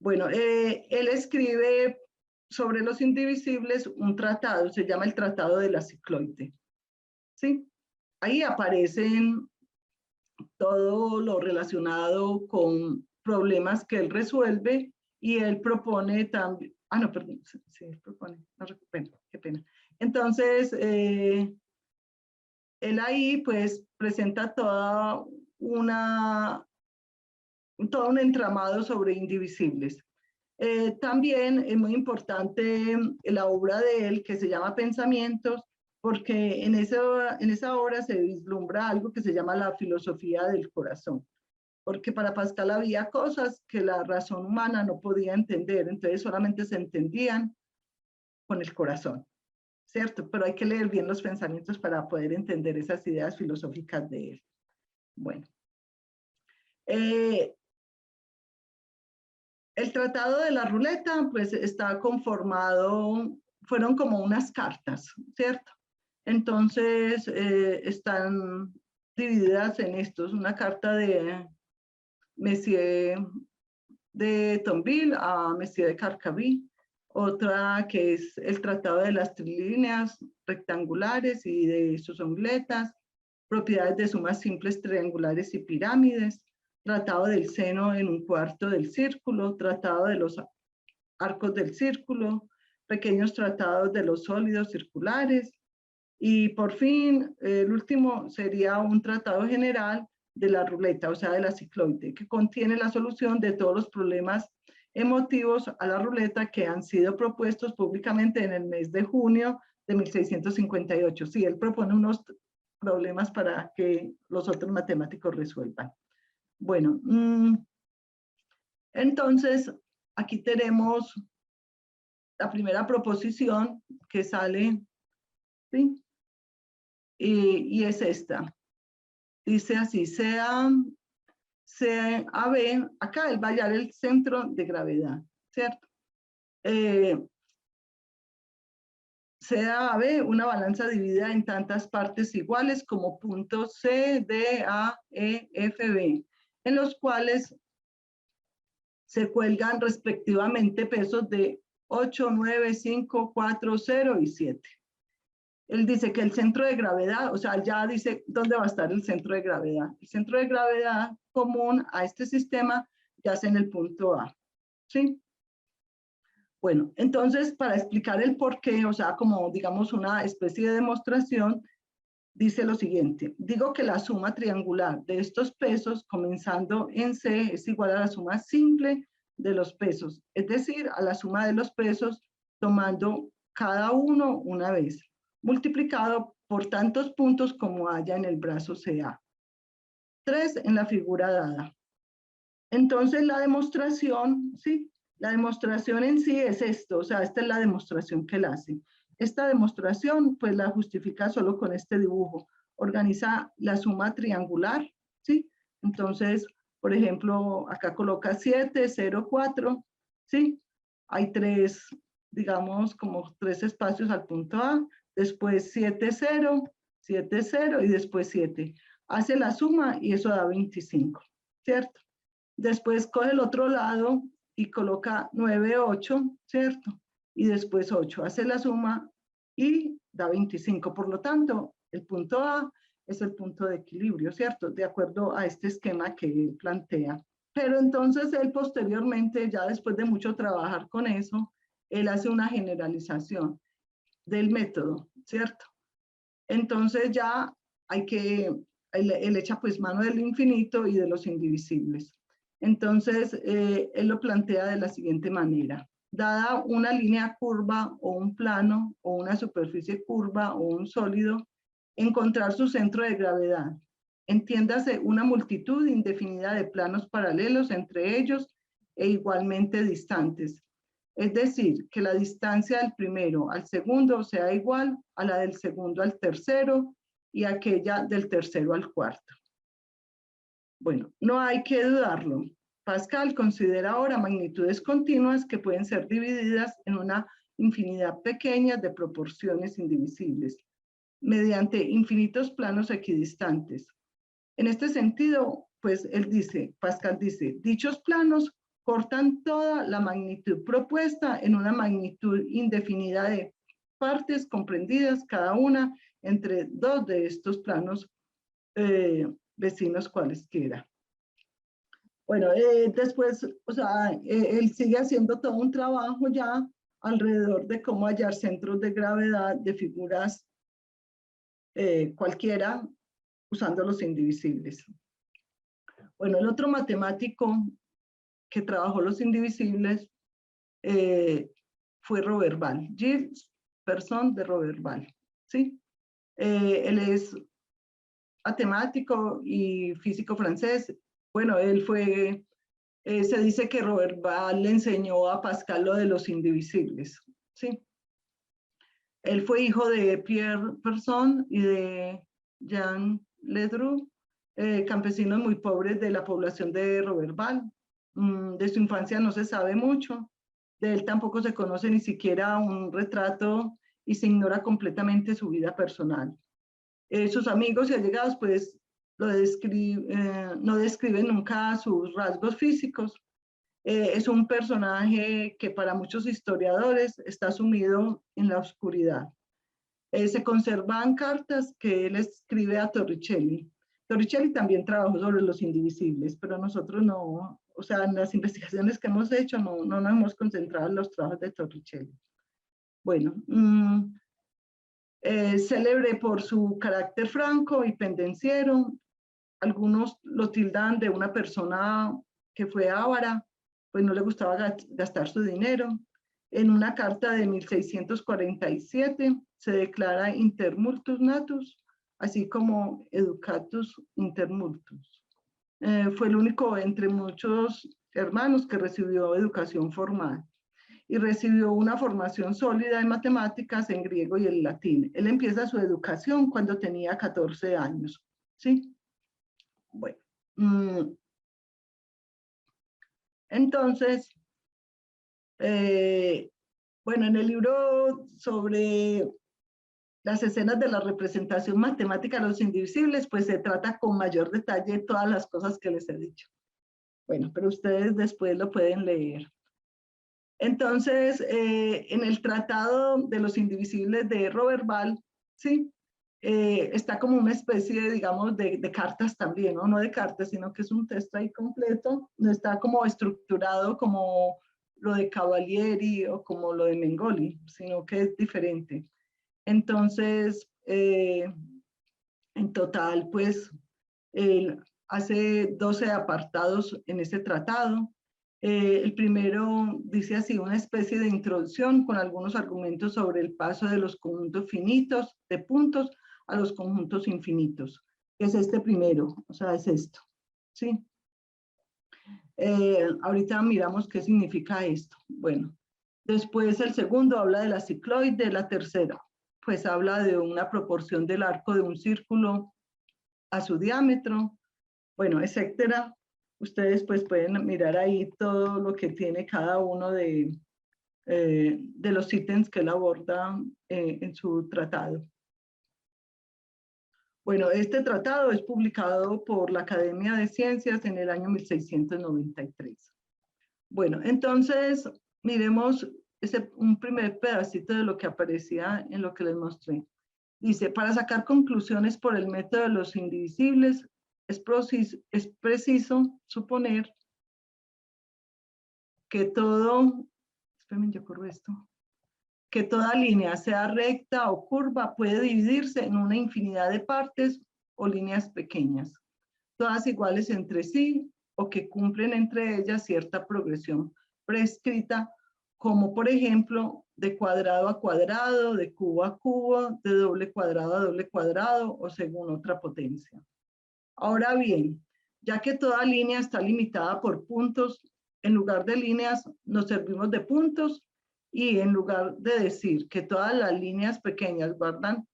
Bueno, él escribe sobre los indivisibles un tratado, se llama el Tratado de la Cicloide. ¿Sí? Ahí aparecen todo lo relacionado con problemas que él resuelve y él propone también, no, perdón, sí, él propone, no, bueno, qué pena. Entonces, él ahí pues presenta todo un entramado sobre indivisibles. También es muy importante la obra de él que se llama Pensamientos, porque en esa obra se vislumbra algo que se llama la filosofía del corazón, porque para Pascal había cosas que la razón humana no podía entender, entonces solamente se entendían con el corazón, ¿cierto? Pero hay que leer bien los pensamientos para poder entender esas ideas filosóficas de él. Bueno. El tratado de la ruleta, pues está conformado, fueron como unas cartas, ¿cierto? Entonces, están divididas en estos, una carta de Messier de Tonville a Messier de Carcaví, otra que es el tratado de las trilíneas rectangulares y de sus ongletas, propiedades de sumas simples triangulares y pirámides, tratado del seno en un cuarto del círculo, tratado de los arcos del círculo, pequeños tratados de los sólidos circulares, y por fin, el último sería un tratado general de la ruleta, o sea, de la cicloide, que contiene la solución de todos los problemas emotivos a la ruleta que han sido propuestos públicamente en el mes de junio de 1658. Sí, él propone unos problemas para que los otros matemáticos resuelvan. Bueno, entonces aquí tenemos la primera proposición que sale, ¿sí? Y es esta. Dice así, sea AB, acá él va a hallar el centro de gravedad, ¿cierto? Sea AB una balanza dividida en tantas partes iguales como puntos C, D, A, E, F, B, en los cuales se cuelgan respectivamente pesos de 8, 9, 5, 4, 0 y 7. Él dice que el centro de gravedad, o sea, ya dice dónde va a estar el centro de gravedad. El centro de gravedad común a este sistema yace en el punto A, ¿sí? Bueno, entonces, para explicar el por qué, o sea, como digamos una especie de demostración, dice lo siguiente. Digo que la suma triangular de estos pesos, comenzando en C, es igual a la suma simple de los pesos, es decir, a la suma de los pesos tomando cada uno una vez, multiplicado por tantos puntos como haya en el brazo CA. 3 en la figura dada. Entonces la demostración, ¿sí? La demostración en sí es esto, o sea, esta es la demostración que él hace. Esta demostración, pues la justifica solo con este dibujo. Organiza la suma triangular, ¿sí? Entonces, por ejemplo, acá coloca 7, 0, 4, ¿sí? Hay tres, digamos, como tres espacios al punto A, después 7, 0, 7, 0 y después 7. Hace la suma y eso da 25, ¿cierto? Después coge el otro lado y coloca 9, 8, ¿cierto? Y después 8. Hace la suma y da 25. Por lo tanto, el punto A es el punto de equilibrio, ¿cierto? De acuerdo a este esquema que él plantea. Pero entonces él posteriormente, ya después de mucho trabajar con eso, él hace una generalización del método. ¿cierto? Entonces ya él echa pues mano del infinito y de los indivisibles. Entonces, él lo plantea de la siguiente manera. Dada una línea curva o un plano o una superficie curva o un sólido, encontrar su centro de gravedad. Entiéndase una multitud indefinida de planos paralelos entre ellos e igualmente distantes. Es decir, que la distancia del primero al segundo sea igual a la del segundo al tercero y aquella del tercero al cuarto. Bueno, no hay que dudarlo. Pascal considera ahora magnitudes continuas que pueden ser divididas en una infinidad pequeña de proporciones indivisibles, mediante infinitos planos equidistantes. En este sentido, pues Pascal dice, dichos planos cortan toda la magnitud propuesta en una magnitud indefinida de partes comprendidas cada una entre dos de estos planos vecinos cualesquiera. Bueno, después, o sea, él sigue haciendo todo un trabajo ya alrededor de cómo hallar centros de gravedad de figuras cualquiera usando los indivisibles. Bueno, el otro matemático que trabajó los indivisibles fue Roberval, Gilles Persson de Roberval, ¿sí? Él es matemático y físico francés. Bueno, él fue, se dice que Roberval le enseñó a Pascal lo de los indivisibles, ¿sí? Él fue hijo de Pierre Persson y de Jean Ledru, campesinos muy pobres de la población de Roberval. De su infancia no se sabe mucho, de él tampoco se conoce ni siquiera un retrato y se ignora completamente su vida personal. Sus amigos y allegados pues no describen nunca sus rasgos físicos. Es un personaje que para muchos historiadores está sumido en la oscuridad. Se conservan cartas que él escribe a Torricelli. Torricelli también trabajó sobre los indivisibles, pero nosotros no, o sea, en las investigaciones que hemos hecho no nos hemos concentrado en los trabajos de Torricelli. Bueno, célebre por su carácter franco y pendenciero. Algunos lo tildan de una persona que fue avara, pues no le gustaba gastar su dinero. En una carta de 1647 se declara intermultus natus, así como educatus intermultus. Fue el único entre muchos hermanos que recibió educación formal y recibió una formación sólida en matemáticas, en griego y en latín. Él empieza su educación cuando tenía 14 años, ¿sí? Bueno, entonces, bueno, en el libro sobre las escenas de la representación matemática de los indivisibles, pues se trata con mayor detalle todas las cosas que les he dicho. Bueno, pero ustedes después lo pueden leer. Entonces, en el Tratado de los Indivisibles de Roberval, ¿sí? Está como una especie, digamos, de cartas también, ¿no? No de cartas, sino que es un texto ahí completo, no está como estructurado como lo de Cavalieri o como lo de Mengoli, sino que es diferente. Entonces, en total, pues, él hace 12 apartados en ese tratado. El primero dice así, una especie de introducción con algunos argumentos sobre el paso de los conjuntos finitos de puntos a los conjuntos infinitos. Es este primero, o sea, es esto, ¿sí? Ahorita miramos qué significa esto. Bueno, después el segundo habla de la cicloide, la tercera, pues habla de una proporción del arco de un círculo a su diámetro, bueno, etcétera. Ustedes pues pueden mirar ahí todo lo que tiene cada uno de los ítems que él aborda en su tratado. Bueno, este tratado es publicado por la Academia de Ciencias en el año 1693. Bueno, entonces miremos un primer pedacito de lo que aparecía en lo que les mostré. Dice, para sacar conclusiones por el método de los indivisibles, es preciso suponer que todo, espérenme, yo corro esto, que toda línea, sea recta o curva, puede dividirse en una infinidad de partes o líneas pequeñas, todas iguales entre sí o que cumplen entre ellas cierta progresión prescrita, como por ejemplo de cuadrado a cuadrado, de cubo a cubo, de doble cuadrado a doble cuadrado o según otra potencia. Ahora bien, ya que toda línea está limitada por puntos, en lugar de líneas nos servimos de puntos y en lugar de decir que todas las líneas pequeñas guardan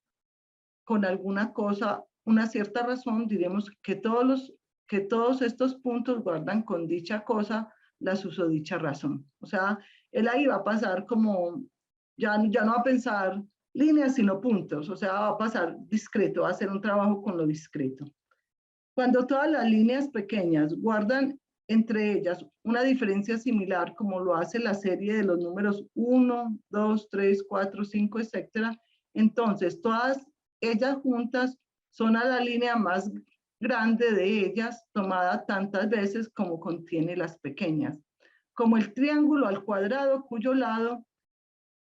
con alguna cosa una cierta razón, diremos que todos estos puntos guardan con dicha cosa la susodicha razón. O sea, él ahí va a pasar como, ya no va a pensar líneas, sino puntos. O sea, va a pasar discreto, va a hacer un trabajo con lo discreto. Cuando todas las líneas pequeñas guardan entre ellas una diferencia similar, como lo hace la serie de los números 1, 2, 3, 4, 5, etc., entonces todas ellas juntas son a la línea más grande de ellas, tomada tantas veces como contiene las pequeñas. Como el triángulo al cuadrado, cuyo lado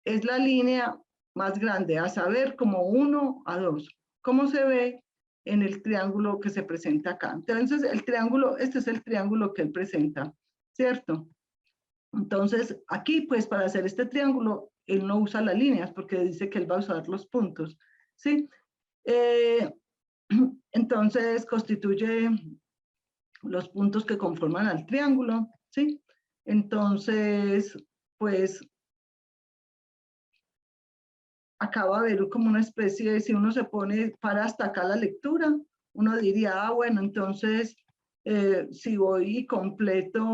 es la línea más grande, a saber, como 1 a 2. ¿Cómo se ve en el triángulo que se presenta acá? Entonces, el triángulo, este es el triángulo que él presenta, ¿cierto? Entonces, aquí, pues, para hacer este triángulo, él no usa las líneas porque dice que él va a usar los puntos, ¿sí? Entonces, constituye los puntos que conforman al triángulo, ¿sí? Entonces, pues, acá va a haber como una especie de, si uno se pone para hasta acá la lectura, uno diría, bueno, entonces, si voy y completo,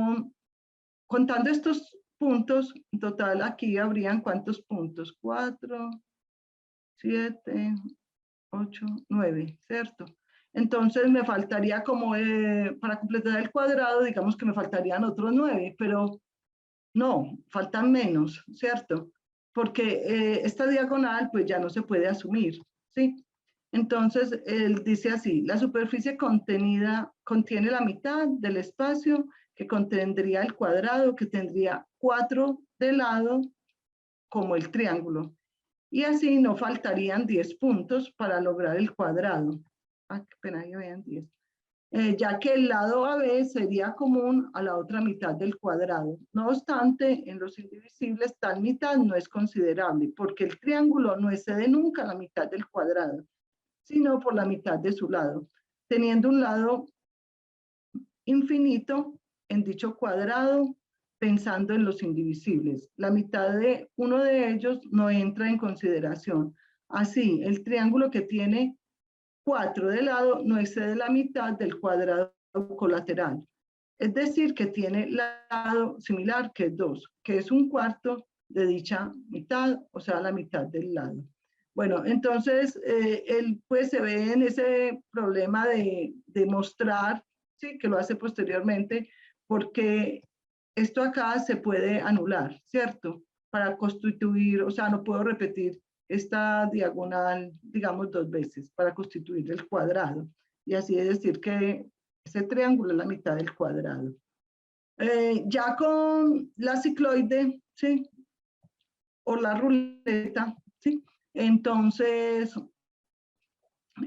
contando estos puntos, en total aquí habrían ¿cuántos puntos? 4, 7, 8, 9, ¿cierto? Entonces me faltaría como, para completar el cuadrado, digamos que me faltarían otros 9, pero no, faltan menos, ¿cierto? Porque esta diagonal pues ya no se puede asumir, ¿sí? Entonces, él dice así, la superficie contenida contiene la mitad del espacio que contendría el cuadrado, que tendría 4 de lado como el triángulo. Y así no faltarían 10 puntos para lograr el cuadrado. Ah, qué pena que vean 10. Ya que el lado AB sería común a la otra mitad del cuadrado. No obstante, en los indivisibles tal mitad no es considerable, porque el triángulo no excede nunca la mitad del cuadrado, sino por la mitad de su lado, teniendo un lado infinito en dicho cuadrado, pensando en los indivisibles. La mitad de uno de ellos no entra en consideración. Así, el triángulo que tiene 4 de lado no excede la mitad del cuadrado colateral. Es decir, que tiene lado similar, que es 2, que es un cuarto de dicha mitad, o sea, la mitad del lado. Bueno, entonces, él pues se ve en ese problema de mostrar, sí, que lo hace posteriormente, porque esto acá se puede anular, ¿cierto? Para constituir, o sea, no puedo repetir esta diagonal, digamos, 2 veces para constituir el cuadrado. Y así es decir que ese triángulo es la mitad del cuadrado. Ya con la cicloide, ¿sí? O la ruleta, ¿sí? Entonces,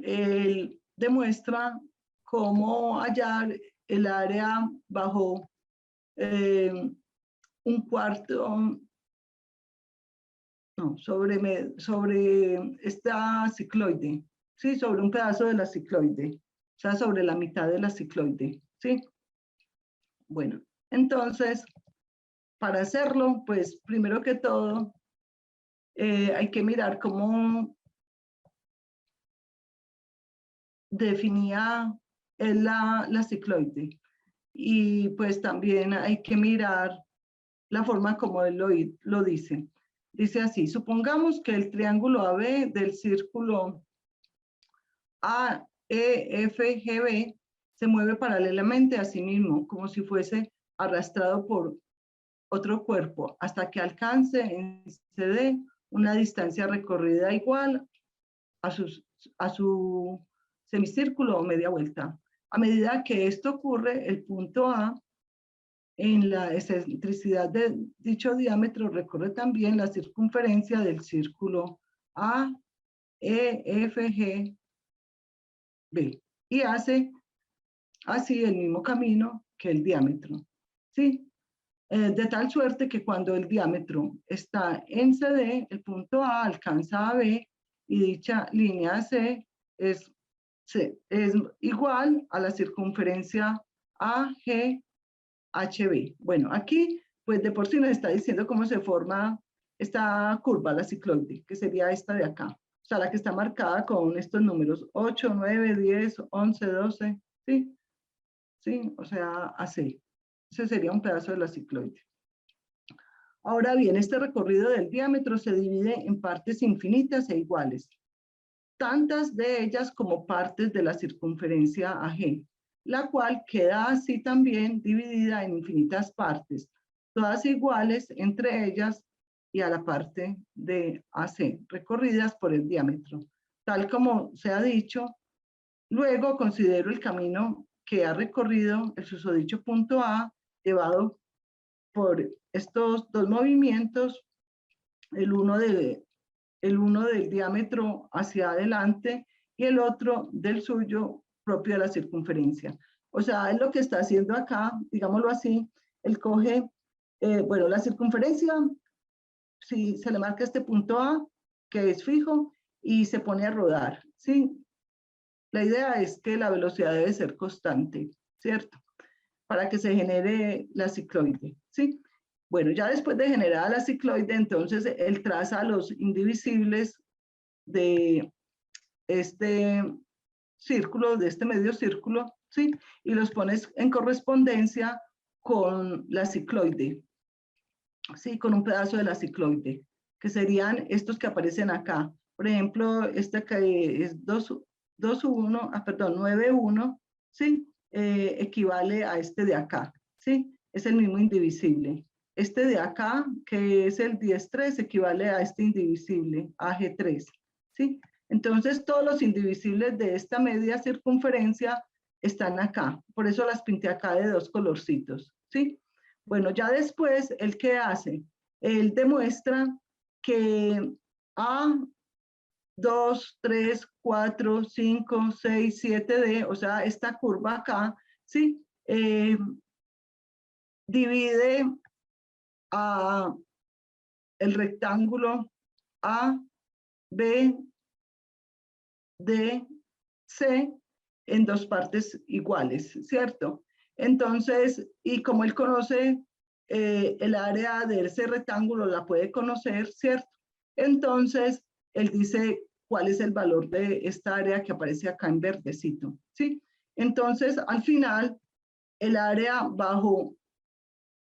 él demuestra cómo hallar el área bajo un cuarto, no, sobre esta cicloide, ¿sí? Sobre un pedazo de la cicloide, o sea, sobre la mitad de la cicloide, ¿sí? Bueno, entonces, para hacerlo, pues, primero que todo, hay que mirar cómo definía la cicloide. Y pues también hay que mirar la forma como él lo dice. Dice así, supongamos que el triángulo AB del círculo AEFGB se mueve paralelamente a sí mismo, como si fuese arrastrado por otro cuerpo, hasta que alcance en CD una distancia recorrida igual a su semicírculo o media vuelta. A medida que esto ocurre, el punto A en la excentricidad de dicho diámetro recorre también la circunferencia del círculo A, E, F, G, B, y hace así el mismo camino que el diámetro, ¿sí? De tal suerte que cuando el diámetro está en CD, el punto A alcanza a B y dicha línea C es igual a la circunferencia AGHB. Bueno, aquí pues de por sí nos está diciendo cómo se forma esta curva, la cicloide, que sería esta de acá. O sea, la que está marcada con estos números 8, 9, 10, 11, 12, ¿sí? ¿Sí? O sea, así. Ese sería un pedazo de la cicloide. Ahora bien, este recorrido del diámetro se divide en partes infinitas e iguales, tantas de ellas como partes de la circunferencia AG, la cual queda así también dividida en infinitas partes, todas iguales entre ellas y a la parte de AC, recorridas por el diámetro. Tal como se ha dicho, luego considero el camino que ha recorrido el susodicho punto A, llevado por estos dos movimientos, el uno del diámetro hacia adelante y el otro del suyo propio de la circunferencia. O sea, es lo que está haciendo acá, digámoslo así, él coge, bueno, la circunferencia, si se le marca este punto A, que es fijo, y se pone a rodar, ¿sí? La idea es que la velocidad debe ser constante, ¿cierto? Para que se genere la cicloide, ¿sí? Bueno, ya después de generar la cicloide, entonces él traza los indivisibles de este círculo, de este medio círculo, ¿sí? Y los pones en correspondencia con la cicloide, ¿sí? Con un pedazo de la cicloide, que serían estos que aparecen acá. Por ejemplo, este que es 2,1, perdón, 9,1, ¿sí? Equivale a este de acá, ¿sí? Es el mismo indivisible. Este de acá, que es el 10,3, equivale a este indivisible, AG3, ¿sí? Entonces, todos los indivisibles de esta media circunferencia están acá. Por eso las pinté acá de dos colorcitos, ¿sí? Bueno, ya después, ¿el qué hace? Él demuestra que A, 2, 3, 4, 5, 6, 7D, o sea, esta curva acá, ¿sí? Divide a el rectángulo A, B, D, C en dos partes iguales, ¿cierto? Entonces, y como él conoce el área de ese rectángulo, la puede conocer, ¿cierto? Entonces, él dice cuál es el valor de esta área que aparece acá en verdecito, ¿sí? Entonces, al final, el área bajo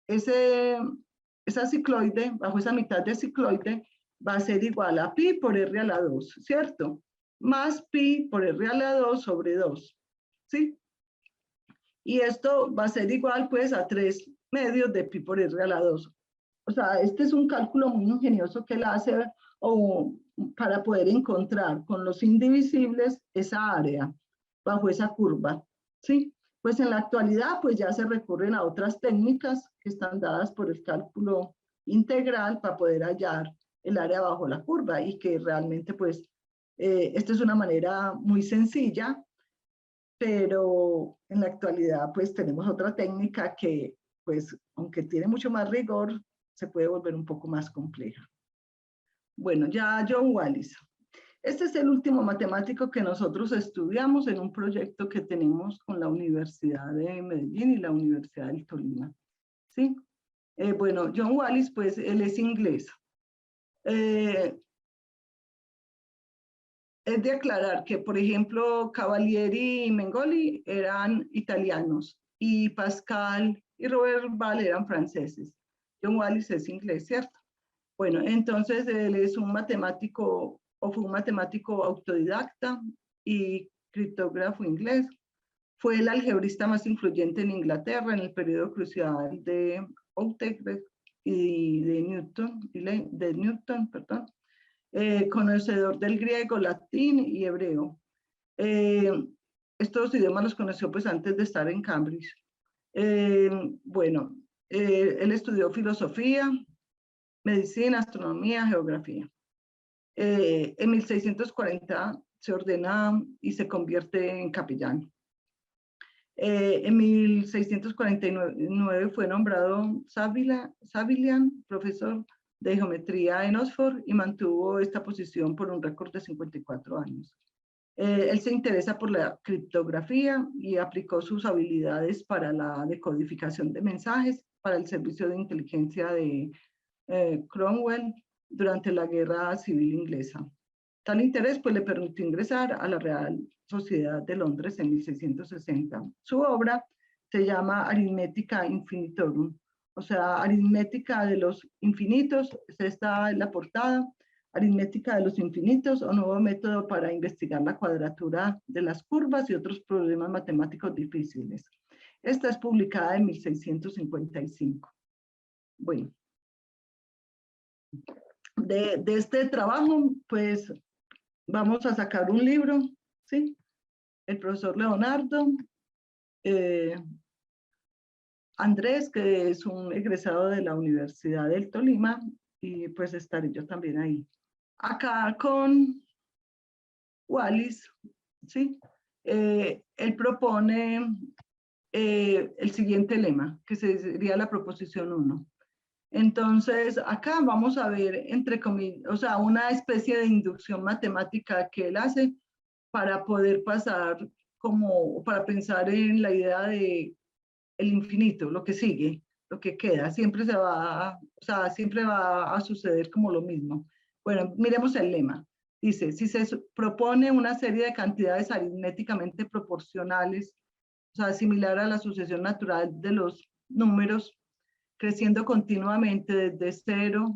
esa cicloide, bajo esa mitad de cicloide, va a ser igual a pi por r a la 2, ¿cierto? Más pi por r a la 2 sobre 2, ¿sí? Y esto va a ser igual, pues, a 3 medios de pi por r a la 2. O sea, este es un cálculo muy ingenioso que él hace para poder encontrar con los indivisibles esa área bajo esa curva, ¿sí? Pues en la actualidad, pues ya se recurren a otras técnicas que están dadas por el cálculo integral para poder hallar el área bajo la curva y que realmente, pues, esta es una manera muy sencilla, pero en la actualidad, pues, tenemos otra técnica que, pues, aunque tiene mucho más rigor, se puede volver un poco más compleja. Bueno, ya John Wallis. Este es el último matemático que nosotros estudiamos en un proyecto que tenemos con la Universidad de Medellín y la Universidad del Tolima. ¿Sí? Bueno, John Wallis, pues él es inglés. Es de aclarar que, por ejemplo, Cavalieri y Mengoli eran italianos y Pascal y Robert Ball eran franceses. John Wallis es inglés, ¿cierto? Bueno, entonces él es un matemático o fue un matemático autodidacta y criptógrafo inglés. Fue el algebrista más influyente en Inglaterra en el periodo crucial de Euclid y de Newton, perdón. Conocedor del griego, latín y hebreo. Estos idiomas los conoció pues antes de estar en Cambridge. Bueno, Él estudió filosofía, medicina, astronomía, geografía. En 1640 se ordena y se convierte en capellán. En 1649 fue nombrado Savilian profesor de geometría en Oxford y mantuvo esta posición por un récord de 54 años. Él se interesa por la criptografía y aplicó sus habilidades para la decodificación de mensajes para el servicio de inteligencia de Cromwell durante la Guerra Civil Inglesa. Tal interés pues, le permitió ingresar a la Real Sociedad de Londres en 1660. Su obra se llama Aritmética Infinitorum, o sea, aritmética de los infinitos, está en la portada, aritmética de los infinitos, o nuevo método para investigar la cuadratura de las curvas y otros problemas matemáticos difíciles. Esta es publicada en 1655. Bueno, de este trabajo, pues, vamos a sacar un libro, ¿sí? El profesor Leonardo, Andrés, que es un egresado de la Universidad del Tolima, y pues estaré yo también ahí. Acá con Wallis, ¿sí? Él propone el siguiente lema, que sería la proposición 1. Entonces, acá vamos a ver, entre comillas, o sea, una especie de inducción matemática que él hace para poder pasar como, para pensar en la idea de el infinito, lo que sigue, lo que queda, siempre se va, o sea, siempre va a suceder como lo mismo. Bueno, miremos el lema. Dice, si se propone una serie de cantidades aritméticamente proporcionales, o sea, similar a la sucesión natural de los números, creciendo continuamente desde 0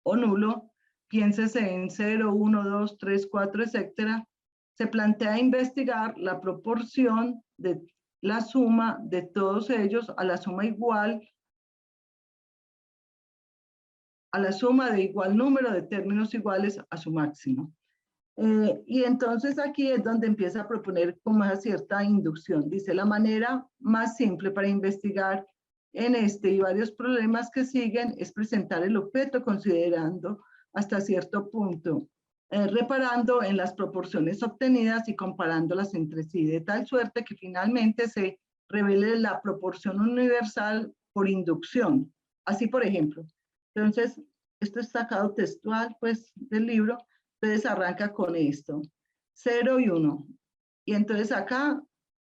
o nulo, piénsese en 0, 1, 2, 3, 4, etcétera, se plantea investigar la proporción de la suma de todos ellos a la suma igual, a la suma de igual número de términos iguales a su máximo. Y entonces aquí es donde empieza a proponer como una cierta inducción. Dice, la manera más simple para investigar en este y varios problemas que siguen es presentar el objeto considerando hasta cierto punto, reparando en las proporciones obtenidas y comparándolas entre sí, de tal suerte que finalmente se revele la proporción universal por inducción. Así, por ejemplo. Entonces, esto es sacado textual, pues, del libro. Entonces arranca con esto, 0 y 1. Y entonces acá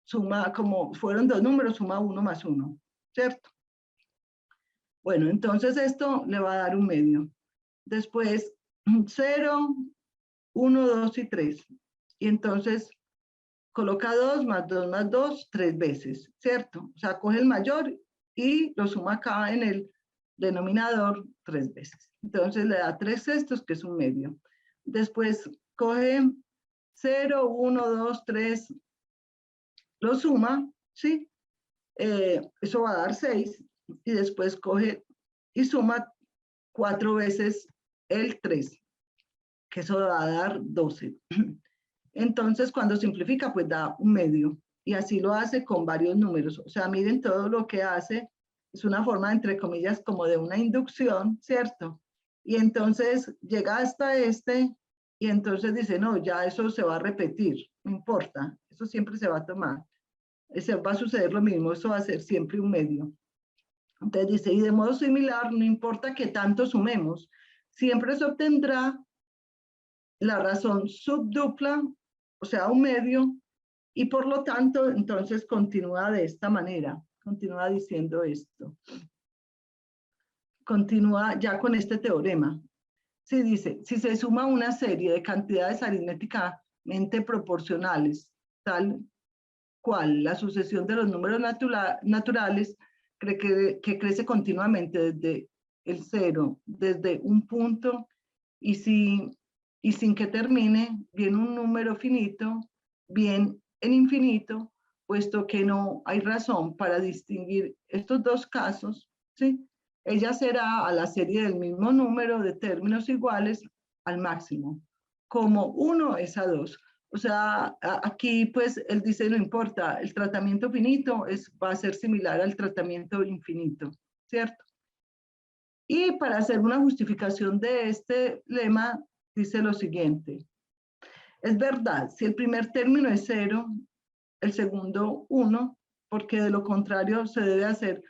suma, como fueron dos números, suma 1 más 1, ¿cierto? Bueno, entonces esto le va a dar un medio. Después 0, 1, 2 y 3. Y entonces coloca 2 más 2 más 2, 3 veces, ¿cierto? O sea, coge el mayor y lo suma acá en el denominador 3 veces. Entonces le da 3 sextos, que es un medio. Después coge 0, 1, 2, 3, lo suma, ¿sí? Eso va a dar 6, y después coge y suma 4 veces el 3, que eso va a dar 12. Entonces, cuando simplifica, pues da un medio, y así lo hace con varios números. O sea, miren todo lo que hace, es una forma, entre comillas, como de una inducción, ¿cierto? Y entonces llega hasta este, y entonces dice, no, ya eso se va a repetir, no importa, eso siempre se va a tomar. Va a suceder lo mismo, eso va a ser siempre un medio. Entonces dice, y de modo similar, no importa que tanto sumemos, siempre se obtendrá la razón subdupla, o sea, un medio, y por lo tanto, entonces continúa de esta manera, continúa diciendo esto. Continúa ya con este teorema. Sí, dice, si se suma una serie de cantidades aritméticamente proporcionales, tal cual la sucesión de los números naturales, que crece continuamente desde el 0, desde un punto, y sin que termine, bien un número finito, bien en infinito, puesto que no hay razón para distinguir estos dos casos, ¿sí? Ella será a la serie del mismo número de términos iguales al máximo, como 1 es a 2. O sea, aquí pues él dice, no importa, el tratamiento finito va a ser similar al tratamiento infinito, ¿cierto? Y para hacer una justificación de este lema, dice lo siguiente. Es verdad, si el primer término es 0, el segundo 1, porque de lo contrario se debe hacer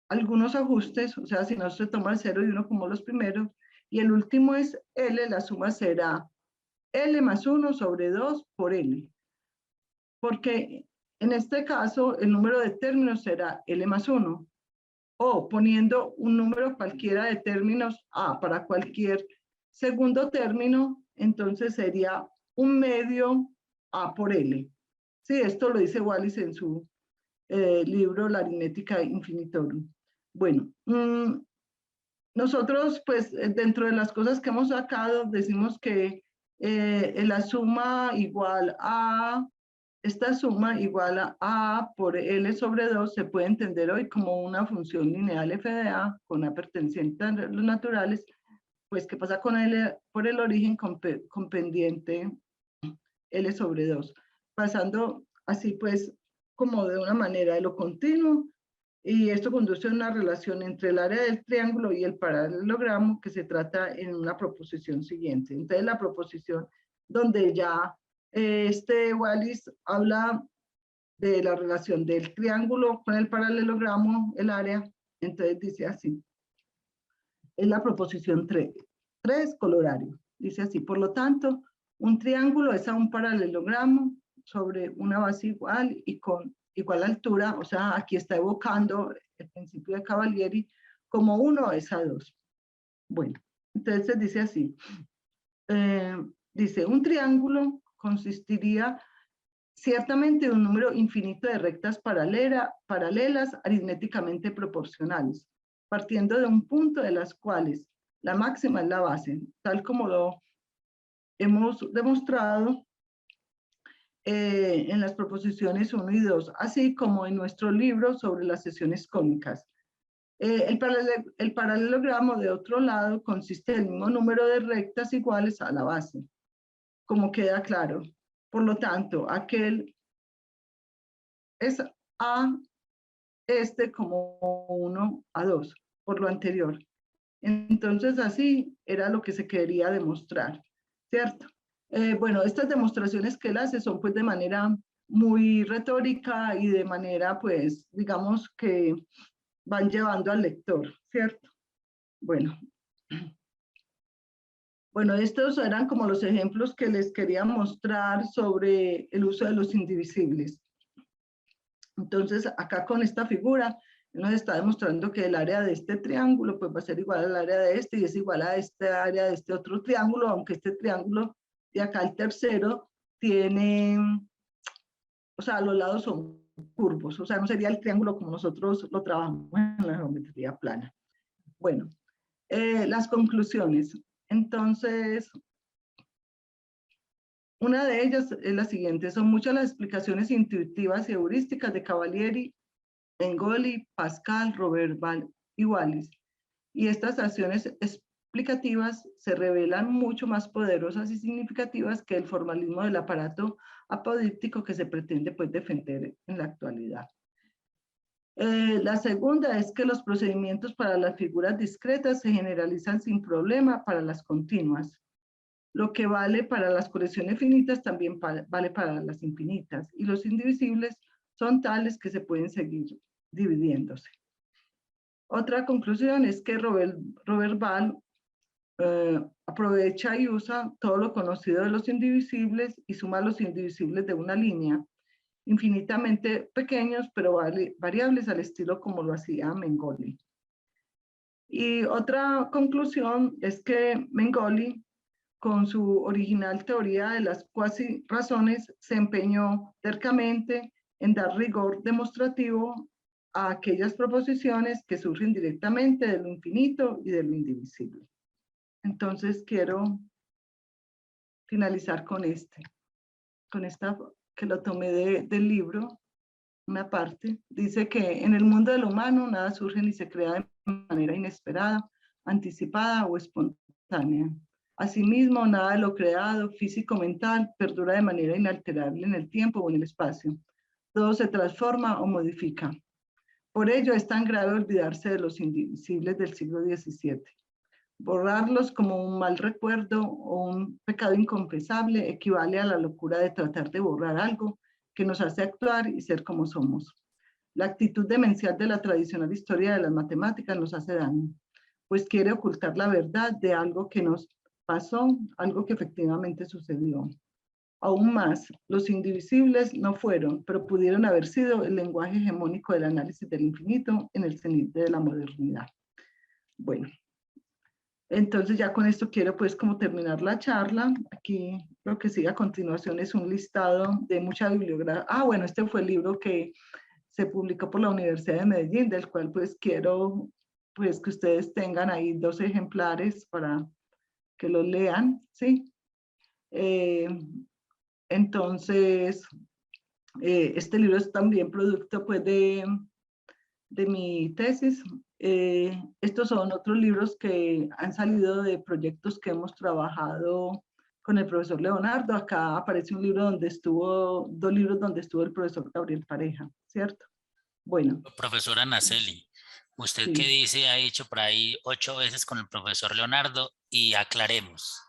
algunos ajustes, o sea, si no se toma el 0 y 1 como los primeros, y el último es L, la suma será L más 1 sobre 2 por L. Porque en este caso el número de términos será L más 1. O poniendo un número cualquiera de términos A para cualquier segundo término, entonces sería un medio A por L. Sí, esto lo dice Wallis en su libro La aritmética infinitorum. Bueno, nosotros pues dentro de las cosas que hemos sacado decimos que la suma igual a, esta suma igual a por L sobre 2 se puede entender hoy como una función lineal f de a con una perteneciente a los naturales, pues que pasa con L por el origen con pendiente L sobre 2, pasando así pues como de una manera de lo continuo, y esto conduce a una relación entre el área del triángulo y el paralelogramo que se trata en una proposición siguiente. Entonces la proposición donde ya Wallis habla de la relación del triángulo con el paralelogramo, el área, entonces dice así, es la proposición 3 colorario, dice así, por lo tanto, un triángulo es a un paralelogramo sobre una base igual y con igual altura, o sea, aquí está evocando el principio de Cavalieri, como 1 es a 2. Bueno, entonces dice así, dice, un triángulo consistiría ciertamente de un número infinito de rectas paralelas aritméticamente proporcionales, partiendo de un punto de las cuales la máxima es la base, tal como lo hemos demostrado en las proposiciones 1 y 2, así como en nuestro libro sobre las secciones cónicas. El paralelogramo, de otro lado, consiste del mismo número de rectas iguales a la base, como queda claro. Por lo tanto, aquel es a este como 1 a 2, por lo anterior. Entonces, así era lo que se quería demostrar, ¿cierto? Bueno, estas demostraciones que él hace son pues de manera muy retórica y de manera pues, digamos que van llevando al lector, ¿cierto? Bueno, estos eran como los ejemplos que les quería mostrar sobre el uso de los indivisibles. Entonces, acá con esta figura, nos está demostrando que el área de este triángulo pues va a ser igual al área de este y es igual a este área de este otro triángulo, aunque este triángulo de acá el tercero tiene, o sea, los lados son curvos, o sea, no sería el triángulo como nosotros lo trabajamos en la geometría plana. Bueno, las conclusiones. Entonces, una de ellas es la siguiente, son muchas las explicaciones intuitivas y heurísticas de Cavalieri, Mengoli, Pascal, Roberval y Wallis. Y estas acciones explicativas se revelan mucho más poderosas y significativas que el formalismo del aparato apodíptico que se pretende pues, defender en la actualidad. La segunda es que los procedimientos para las figuras discretas se generalizan sin problema para las continuas. Lo que vale para las colecciones finitas también vale para las infinitas. Y los indivisibles son tales que se pueden seguir dividiéndose. Otra conclusión es que Robert Ball aprovecha y usa todo lo conocido de los indivisibles y suma los indivisibles de una línea, infinitamente pequeños, pero variables al estilo como lo hacía Mengoli. Y otra conclusión es que Mengoli, con su original teoría de las cuasi razones, se empeñó tercamente en dar rigor demostrativo a aquellas proposiciones que surgen directamente de lo infinito y de lo indivisible. Entonces quiero finalizar con esta que lo tomé del libro, una parte. Dice que en el mundo de lo humano nada surge ni se crea de manera inesperada, anticipada o espontánea. Asimismo, nada de lo creado, físico-mental, perdura de manera inalterable en el tiempo o en el espacio. Todo se transforma o modifica. Por ello es tan grave olvidarse de los indivisibles del siglo XVII. Borrarlos como un mal recuerdo o un pecado inconfesable equivale a la locura de tratar de borrar algo que nos hace actuar y ser como somos. La actitud demencial de la tradicional historia de las matemáticas nos hace daño, pues quiere ocultar la verdad de algo que nos pasó, algo que efectivamente sucedió. Aún más, los indivisibles no fueron, pero pudieron haber sido el lenguaje hegemónico del análisis del infinito en el cenit de la modernidad. Bueno, entonces ya con esto quiero pues como terminar la charla. Aquí lo que sigue a continuación es un listado de mucha bibliografía. Bueno, este fue el libro que se publicó por la Universidad de Medellín, del cual pues quiero pues que ustedes tengan ahí 2 ejemplares para que los lean, ¿sí? Entonces, este libro es también producto pues de mi tesis. Estos son otros libros que han salido de proyectos que hemos trabajado con el profesor Leonardo. Acá aparece un libro donde estuvo, 2 libros donde estuvo el profesor Gabriel Pareja, ¿cierto? Bueno, Profesora Naceli, usted que sí. dice ha hecho por ahí 8 veces con el profesor Leonardo y aclaremos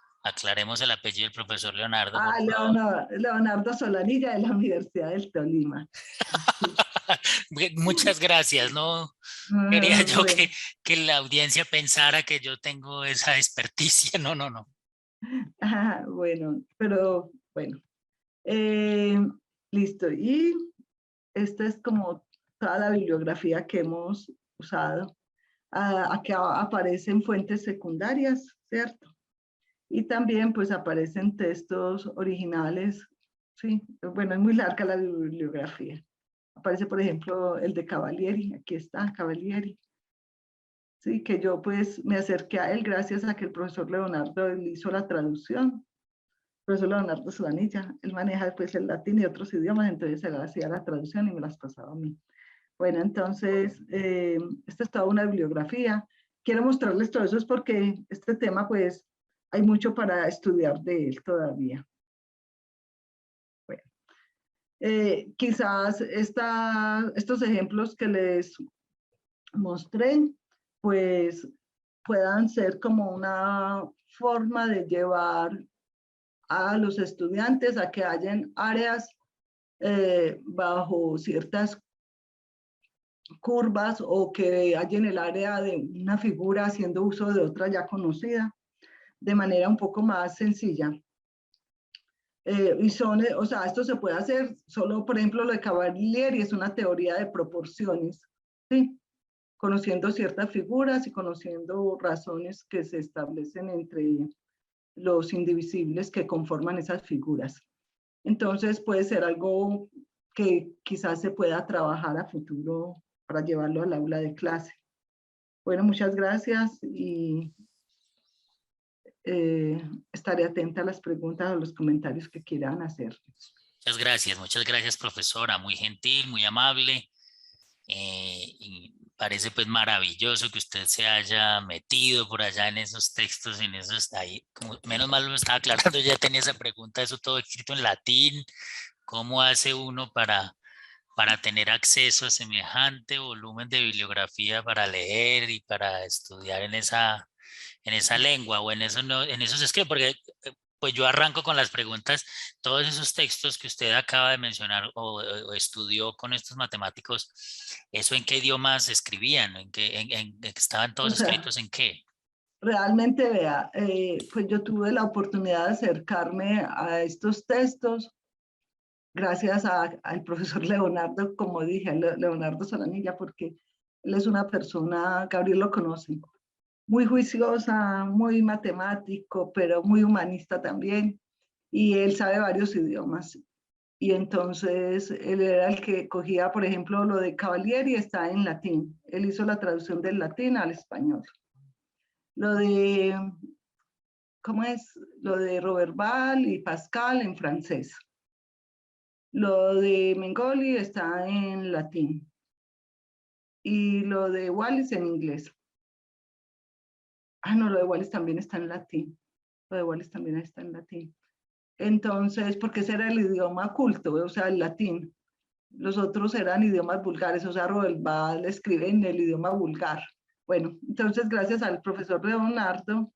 el apellido del profesor Leonardo, por favor. Leonardo Solanilla de la Universidad del Tolima. Sí. Muchas gracias, no quería yo Bueno, que la audiencia pensara que yo tengo esa experticia, no, no, no. bueno, pero bueno. Eh, listo. Y esta es como toda la bibliografía que hemos usado. Aquí aparecen fuentes secundarias, ¿cierto? Y también pues aparecen textos originales, ¿sí? Bueno, es muy larga la bibliografía. Aparece, por ejemplo, el de Cavalieri, aquí está Cavalieri. Sí, que yo pues me acerqué a él gracias a que el profesor Leonardo él hizo la traducción. El profesor Leonardo Sudanilla, él maneja pues el latín y otros idiomas, entonces él hacía la traducción y me las pasaba a mí. Bueno, entonces, esta es toda una bibliografía. Quiero mostrarles todo eso es porque este tema pues hay mucho para estudiar de él todavía. Bueno, quizás estos ejemplos que les mostré pues puedan ser como una forma de llevar a los estudiantes a que hayan áreas bajo ciertas curvas o que hayan el área de una figura haciendo uso de otra ya conocida de manera un poco más sencilla. O sea, esto se puede hacer solo, por ejemplo, lo de Cavalieri es una teoría de proporciones, ¿sí? Conociendo ciertas figuras y conociendo razones que se establecen entre los indivisibles que conforman esas figuras. Entonces puede ser algo que quizás se pueda trabajar a futuro para llevarlo al aula de clase. Bueno, muchas gracias y estaré atenta a las preguntas o los comentarios que quieran hacer. Muchas gracias, profesora, muy gentil, muy amable. Y parece pues maravilloso que usted se haya metido por allá en esos textos, en esos, ahí, como, menos mal me estaba aclarando, ya tenía esa pregunta, eso todo escrito en latín, ¿cómo hace uno para tener acceso a semejante volumen de bibliografía para leer y para estudiar en esa lengua o en, eso no, en esos escritos? Porque pues yo arranco con las preguntas, todos esos textos que usted acaba de mencionar o estudió con estos matemáticos, ¿eso en qué idiomas escribían? ¿En qué estaban O todos sea, escritos en qué? realmente, vea, pues yo tuve la oportunidad de acercarme a estos textos gracias al profesor Leonardo, como dije, Leonardo Solanilla, porque él es una persona, Gabriel lo conoce, muy juiciosa, muy matemático, pero muy humanista también, y él sabe varios idiomas. Y entonces él era el que cogía, por ejemplo, lo de Cavalieri está en latín. Él hizo la traducción del latín al español. Lo de, ¿cómo es? Lo de Roberval y Pascal en francés. Lo de Mengoli está en latín. Y lo de Wallis en inglés. No, lo de Wallis también está en latín. Lo de Wallace también está en latín. Entonces, porque ese era el idioma culto, o sea, el latín. Los otros eran idiomas vulgares, o sea, Rodelbach escribe en el idioma vulgar. Bueno, entonces gracias al profesor Leonardo,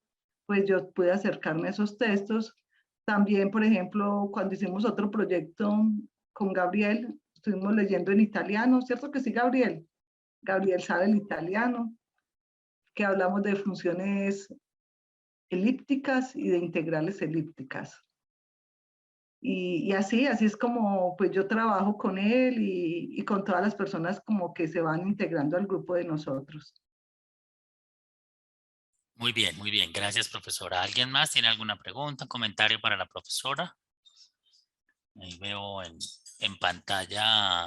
pues yo pude acercarme a esos textos. También, por ejemplo, cuando hicimos otro proyecto con Gabriel, estuvimos leyendo en italiano, ¿cierto que sí, Gabriel? Gabriel sabe el italiano, que hablamos de funciones elípticas y de integrales elípticas. Y así es como pues yo trabajo con él y con todas las personas como que se van integrando al grupo de nosotros. Muy bien, muy bien. Gracias, profesora. ¿Alguien más tiene alguna pregunta, comentario para la profesora? Ahí veo en pantalla,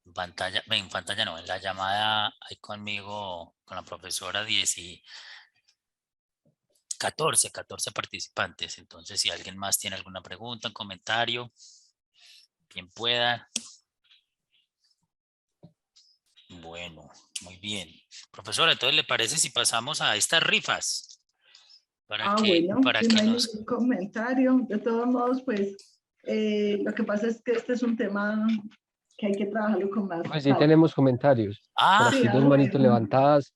en pantalla no, en la llamada hay conmigo, con la profesora 14 participantes. Entonces, si alguien más tiene alguna pregunta, un comentario, quien pueda. Bueno, muy bien. Profesora, entonces, ¿le parece si pasamos a estas rifas? Bueno, Para si no que hay nos... ningún comentario, de todos modos, pues lo que pasa es que este es un tema que hay que trabajarlo con más Pues sí calma. tenemos comentarios. Por Ah, Sí, aquí dos manitos bueno. levantadas.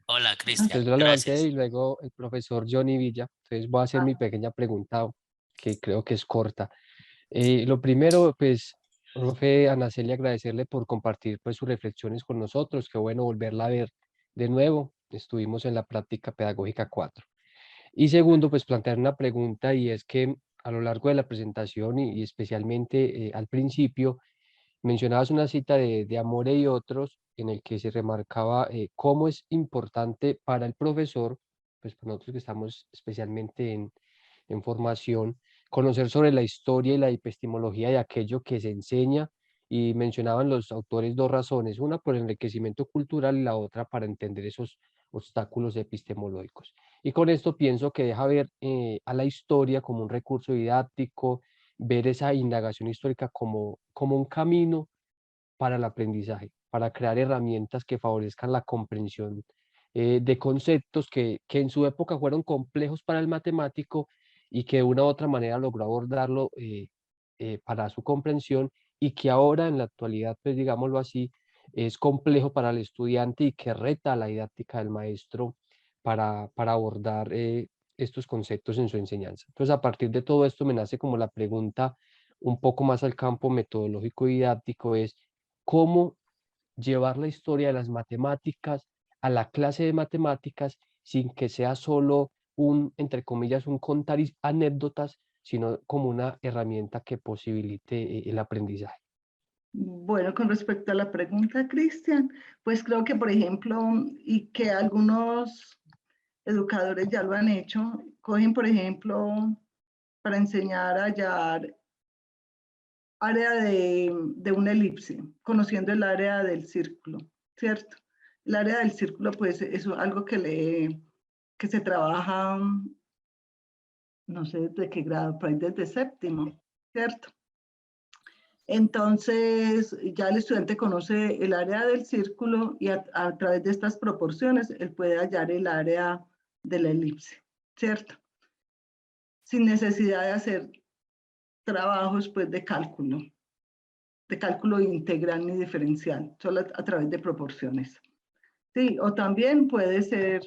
hola, Cristian. Entonces lo levanté Gracias. y luego el profesor Johnny Villa. Entonces voy a hacer mi Ah, pequeña pregunta que creo que es corta. Lo primero, pues, profe Ana Celia, agradecerle por compartir pues sus reflexiones con nosotros. Qué bueno volverla a ver de nuevo. Estuvimos en la práctica pedagógica 4. Y segundo, pues plantear una pregunta y es que a lo largo de la presentación y especialmente al principio, mencionabas una cita de Amore y otros en el que se remarcaba cómo es importante para el profesor, pues para nosotros que estamos especialmente en formación, conocer sobre la historia y la epistemología de aquello que se enseña, y mencionaban los autores dos razones, una por el enriquecimiento cultural y la otra para entender esos obstáculos epistemológicos. Y con esto pienso que deja ver a la historia como un recurso didáctico, ver esa indagación histórica como un camino para el aprendizaje, para crear herramientas que favorezcan la comprensión de conceptos que en su época fueron complejos para el matemático y que de una u otra manera logró abordarlo para su comprensión, y que ahora en la actualidad, pues digámoslo así, es complejo para el estudiante y que reta a la didáctica del maestro para abordar estos conceptos en su enseñanza. Entonces, a partir de todo esto me nace como la pregunta un poco más al campo metodológico y didáctico, es cómo llevar la historia de las matemáticas a la clase de matemáticas sin que sea solo un, entre comillas, un contar anécdotas, sino como una herramienta que posibilite el aprendizaje. bueno, con respecto a la pregunta, Cristian, pues creo que, por ejemplo, y que algunos educadores ya lo han hecho, cogen, por ejemplo, para enseñar a hallar área de una elipse, conociendo el área del círculo, ¿cierto? El área del círculo, pues, es algo que se trabaja, no sé de qué grado, por ahí desde séptimo, ¿cierto? Entonces, ya el estudiante conoce el área del círculo y a través de estas proporciones, él puede hallar el área de la elipse, ¿cierto? Sin necesidad de hacer trabajos, pues, de cálculo integral ni diferencial, solo a través de proporciones. Sí, o también puede ser,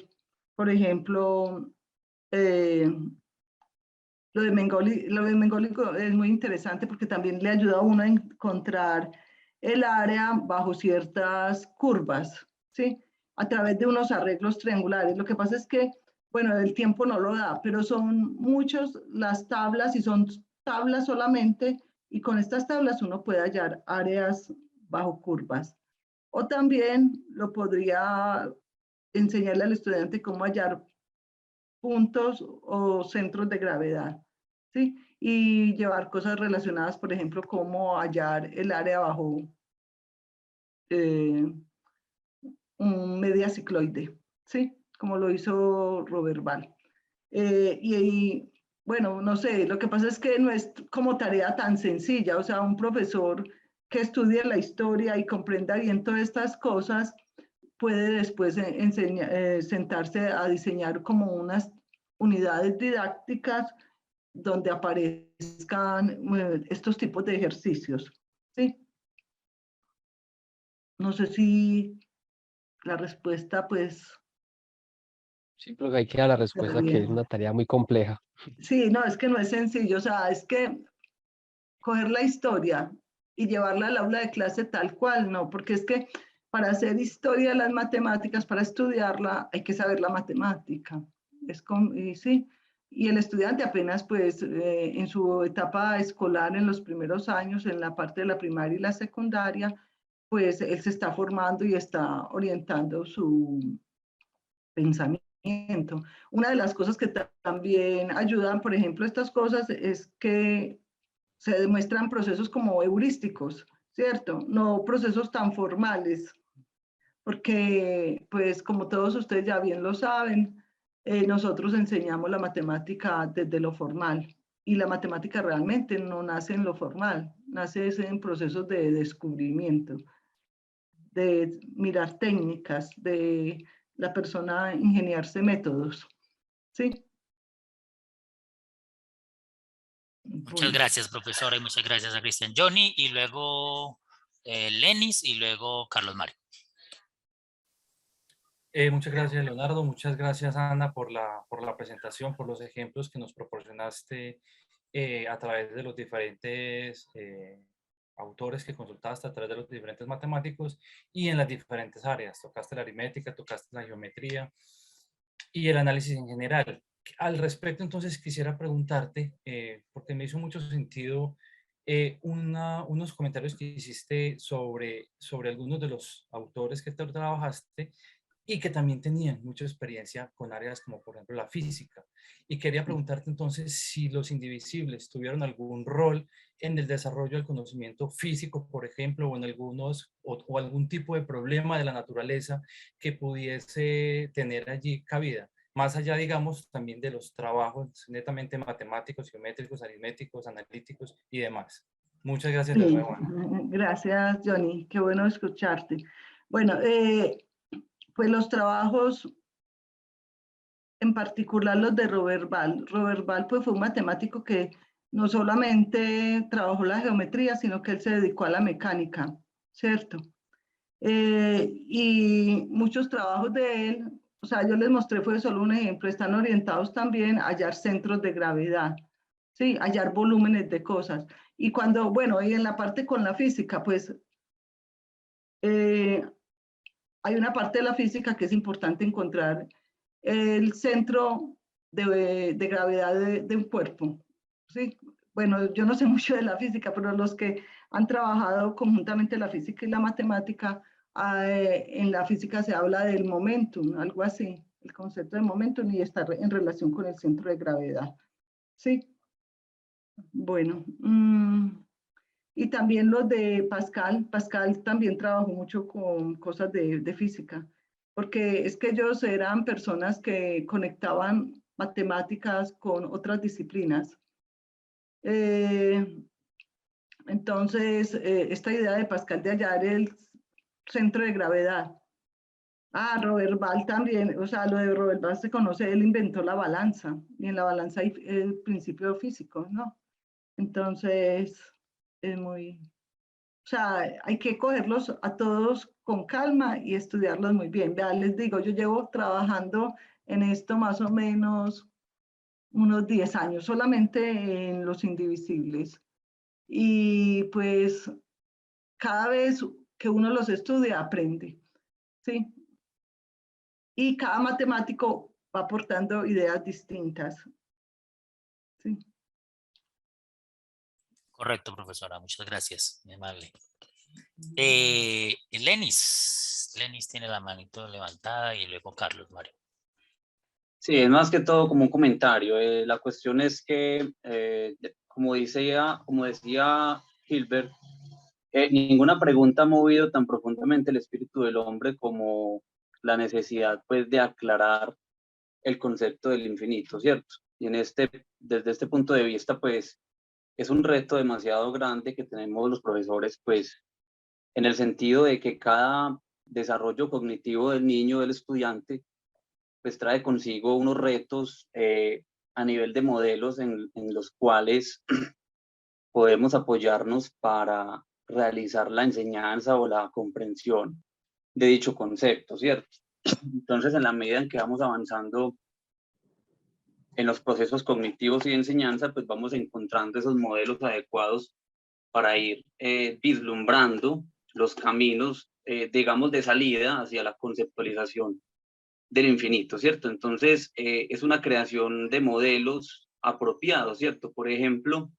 por ejemplo, lo de Mengoli es muy interesante porque también le ayuda a uno a encontrar el área bajo ciertas curvas, ¿sí? A través de unos arreglos triangulares. Lo que pasa es que, bueno, el tiempo no lo da, pero son muchas las tablas y son tablas solamente, y con estas tablas uno puede hallar áreas bajo curvas. O también lo podría enseñarle al estudiante cómo hallar puntos o centros de gravedad, ¿sí? Y llevar cosas relacionadas, por ejemplo, cómo hallar el área bajo eh, un media cicloide, ¿sí? Como lo hizo Robert Ball. Bueno, no sé, lo que pasa es que no es como tarea tan sencilla, o sea, un profesor que estudie la historia y comprenda bien todas estas cosas puede después sentarse a diseñar como unidades didácticas donde aparezcan estos tipos de ejercicios, ¿sí? No sé si la respuesta, pues... Sí, creo que ahí queda la respuesta, que es una tarea muy compleja. Sí, no, es que no es sencillo, o sea, es que coger la historia y llevarla al aula de clase tal cual, no, porque es que para hacer historia de las matemáticas, para estudiarla, hay que saber la matemática. Y sí, y el estudiante apenas pues en su etapa escolar, en los primeros años, en la parte de la primaria y la secundaria, pues él se está formando y está orientando su pensamiento. Una de las cosas que también ayudan, por ejemplo, estas cosas es que se demuestran procesos como heurísticos, ¿cierto? No procesos tan formales, porque, pues, como todos ustedes ya bien lo saben, nosotros enseñamos la matemática desde lo formal, y la matemática realmente no nace en lo formal, nace en procesos de descubrimiento, de mirar técnicas, de la persona ingeniarse métodos, ¿sí? Muchas Bueno. gracias, profesora, y muchas gracias a Cristian Johnny, y luego Lenis, y luego Carlos Mario. Muchas gracias, Leonardo. Muchas gracias, Ana, por la presentación, por los ejemplos que nos proporcionaste a través de los diferentes autores que consultaste, a través de los diferentes matemáticos y en las diferentes áreas. Tocaste la aritmética, tocaste la geometría y el análisis en general. Al respecto, entonces, quisiera preguntarte, porque me hizo mucho sentido unos comentarios que hiciste sobre algunos de los autores que te trabajaste y que también tenían mucha experiencia con áreas como por ejemplo la física. Y quería preguntarte entonces si los indivisibles tuvieron algún rol en el desarrollo del conocimiento físico, por ejemplo, o en o algún tipo de problema de la naturaleza que pudiese tener allí cabida. Más allá, digamos, también de los trabajos netamente matemáticos, geométricos, aritméticos, analíticos y demás. Muchas gracias de Sí, nuevo, Ana. gracias, Johnny. Qué bueno escucharte. Bueno, pues los trabajos, en particular los de Robert Ball. Robert Ball pues, fue un matemático que no solamente trabajó la geometría, sino que él se dedicó a la mecánica, ¿cierto? Y muchos trabajos de él, o sea, yo les mostré, fue solo un ejemplo, están orientados también a hallar centros de gravedad, ¿sí? Hallar volúmenes de cosas. Y cuando, bueno, y en la parte con la física, pues hay una parte de la física que es importante encontrar el centro de gravedad de un cuerpo. ¿Sí? Bueno, yo no sé mucho de la física, pero los que han trabajado conjuntamente la física y la matemática, en la física se habla del momentum, algo así, el concepto de momentum y está en relación con el centro de gravedad. ¿Sí? Bueno, y también los de Pascal. Pascal también trabajó mucho con cosas de física, porque es que ellos eran personas que conectaban matemáticas con otras disciplinas. Entonces, esta idea de Pascal de hallar el centro de gravedad. Ah, Robert Ball también, o sea, lo de Robert Ball se conoce, él inventó la balanza, y en la balanza hay el principio físico, ¿no? Entonces, es muy, o sea, hay que cogerlos a todos con calma y estudiarlos muy bien. Vean, les digo, yo llevo trabajando en esto más o menos unos 10 años, solamente en los indivisibles. Y pues cada vez que uno los estudia, aprende, ¿sí? Y cada matemático va aportando ideas distintas, ¿sí? Correcto, profesora, muchas gracias, muy amable. Lenis tiene la manito levantada y luego Carlos Mario. Sí, es más que todo como un comentario. La cuestión es que, como decía Hilbert, ninguna pregunta ha movido tan profundamente el espíritu del hombre como la necesidad, pues, de aclarar el concepto del infinito, ¿cierto? Y desde este punto de vista, pues, es un reto demasiado grande que tenemos los profesores, pues, en el sentido de que cada desarrollo cognitivo del niño, del estudiante, pues trae consigo unos retos a nivel de modelos en los cuales podemos apoyarnos para realizar la enseñanza o la comprensión de dicho concepto, ¿cierto? Entonces, en la medida en que vamos avanzando en los procesos cognitivos y de enseñanza, pues vamos encontrando esos modelos adecuados para ir vislumbrando los caminos, digamos, de salida hacia la conceptualización del infinito, ¿cierto? Entonces, es una creación de modelos apropiados, ¿cierto? Por ejemplo,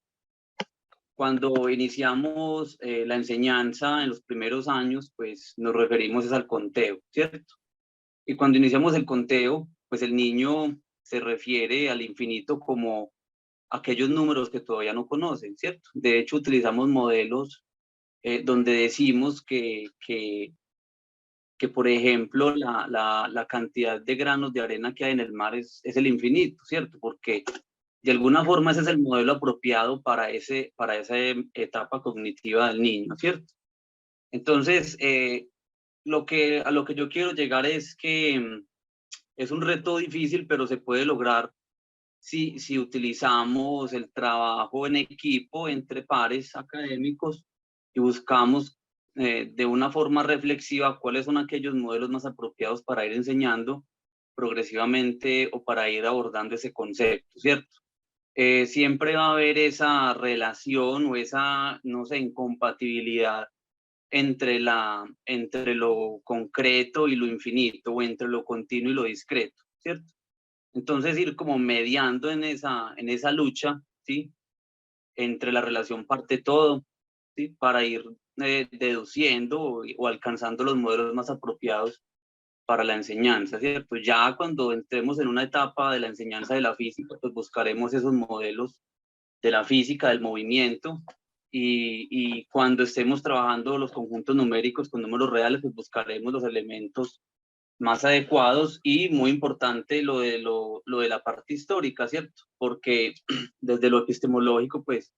cuando iniciamos la enseñanza en los primeros años, pues nos referimos al conteo, ¿cierto? Y cuando iniciamos el conteo, pues el niño se refiere al infinito como aquellos números que todavía no conocen, ¿cierto? De hecho, utilizamos modelos donde decimos que, por ejemplo, la cantidad de granos de arena que hay en el mar es el infinito, ¿cierto? Porque de alguna forma ese es el modelo apropiado para esa etapa cognitiva del niño, ¿cierto? Entonces, a lo que yo quiero llegar es que es un reto difícil, pero se puede lograr si utilizamos el trabajo en equipo entre pares académicos y buscamos de una forma reflexiva cuáles son aquellos modelos más apropiados para ir enseñando progresivamente o para ir abordando ese concepto, ¿cierto? Siempre va a haber esa relación o esa, no sé, incompatibilidad entre lo concreto y lo infinito, o entre lo continuo y lo discreto, ¿cierto? Entonces ir como mediando en esa lucha, ¿sí? Entre la relación parte-todo, ¿sí? Para ir deduciendo o alcanzando los modelos más apropiados para la enseñanza, ¿cierto? Ya cuando entremos en una etapa de la enseñanza de la física, pues buscaremos esos modelos de la física, del movimiento, y cuando estemos trabajando los conjuntos numéricos con números reales, pues buscaremos los elementos más adecuados y muy importante lo de la parte histórica, ¿cierto? Porque desde lo epistemológico, pues,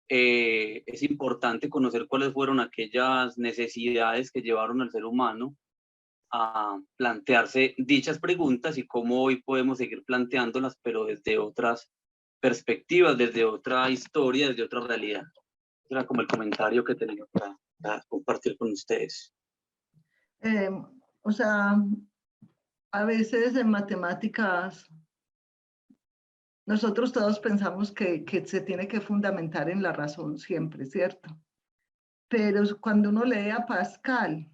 es importante conocer cuáles fueron aquellas necesidades que llevaron al ser humano a plantearse dichas preguntas y cómo hoy podemos seguir planteándolas, pero desde otras perspectivas, desde otra historia, desde otra realidad. Era como el comentario que tenía para compartir con ustedes. O sea, a veces en matemáticas nosotros todos pensamos que se tiene que fundamentar en la razón siempre, ¿cierto? Pero cuando uno lee a Pascal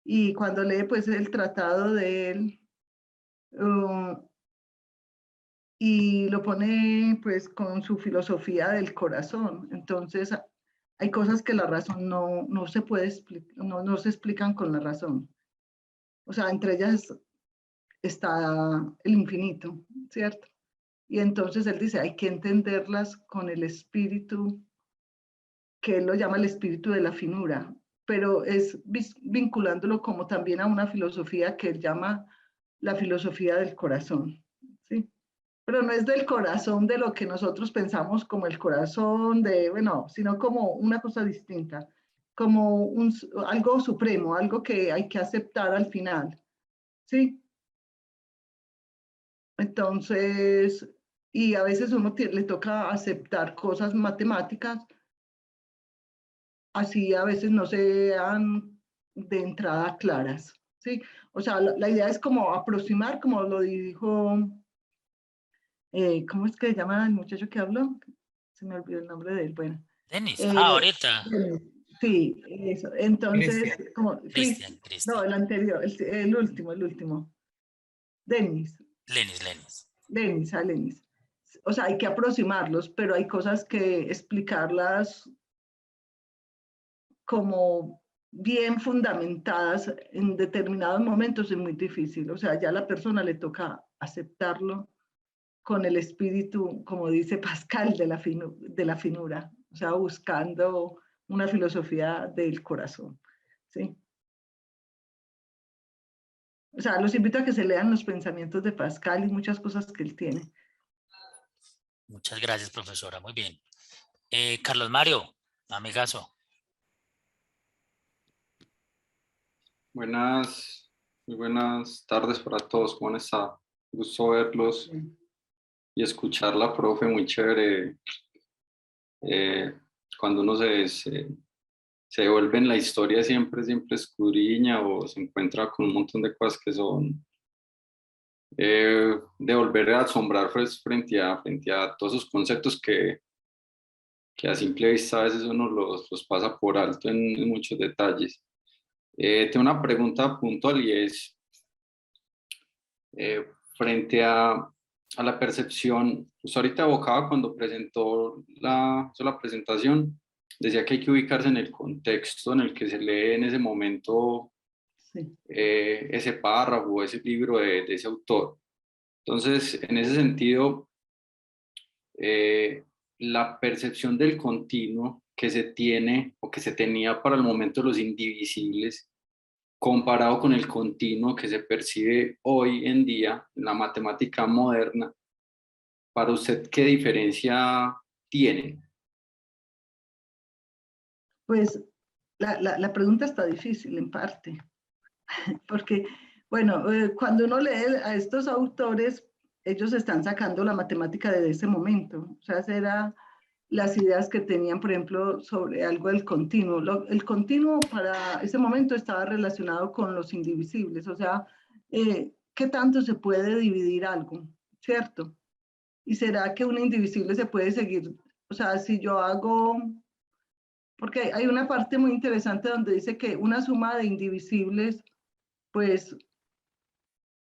y cuando lee pues el tratado de él y lo pone pues con su filosofía del corazón, entonces hay cosas que la razón no se puede explicar, no se explican con la razón. O sea, entre ellas está el infinito, ¿cierto? Y entonces él dice, hay que entenderlas con el espíritu, que él lo llama el espíritu de la finura, pero es vinculándolo como también a una filosofía que él llama la filosofía del corazón, ¿sí? Pero no es del corazón de lo que nosotros pensamos como el corazón de, bueno, sino como una cosa distinta, como algo supremo, algo que hay que aceptar al final, ¿sí? Entonces, y a veces uno le toca aceptar cosas matemáticas, así a veces no sean de entrada claras, ¿sí? O sea, la idea es como aproximar, como lo dijo, ¿cómo es que se llama el muchacho que habló? Se me olvidó el nombre de él, bueno. Denis, ahorita. Sí, eso. Entonces, Cristian. como Cristian. no, el anterior, el último. Denis. Lenis. O sea, hay que aproximarlos, pero hay cosas que explicarlas como bien fundamentadas en determinados momentos es muy difícil. O sea, ya a la persona le toca aceptarlo con el espíritu, como dice Pascal, de la finura. O sea, buscando una filosofía del corazón, ¿sí? O sea, los invito a que se lean los pensamientos de Pascal y muchas cosas que él tiene. Muchas gracias, profesora. Muy bien. Carlos Mario, amigazo. Buenas Muy buenas tardes para todos. ¿Cómo han estado? Gusto verlos y escuchar la profe, muy chévere. Cuando uno se devuelve en la historia, siempre escudriña o se encuentra con un montón de cosas que son de volver a asombrar, pues, frente a todos esos conceptos que a simple vista a veces uno los pasa por alto en muchos detalles. Tengo una pregunta puntual y es, frente a la percepción, pues ahorita evocaba cuando hizo la presentación, decía que hay que ubicarse en el contexto en el que se lee en ese momento Sí. Ese párrafo, ese libro de ese autor. Entonces, en ese sentido, la percepción del continuo que se tiene o que se tenía para el momento de los indivisibles, comparado con el continuo que se percibe hoy en día en la matemática moderna, para usted, ¿qué diferencia tiene? Pues la pregunta está difícil en parte, porque, bueno, cuando uno lee a estos autores, ellos están sacando la matemática de ese momento, o sea, eran las ideas que tenían, por ejemplo, sobre algo del continuo. El continuo para ese momento estaba relacionado con los indivisibles, o sea, ¿qué tanto se puede dividir algo? ¿Cierto? ¿Y será que un indivisible se puede seguir? O sea, si yo hago, porque hay una parte muy interesante donde dice que una suma de indivisibles, pues,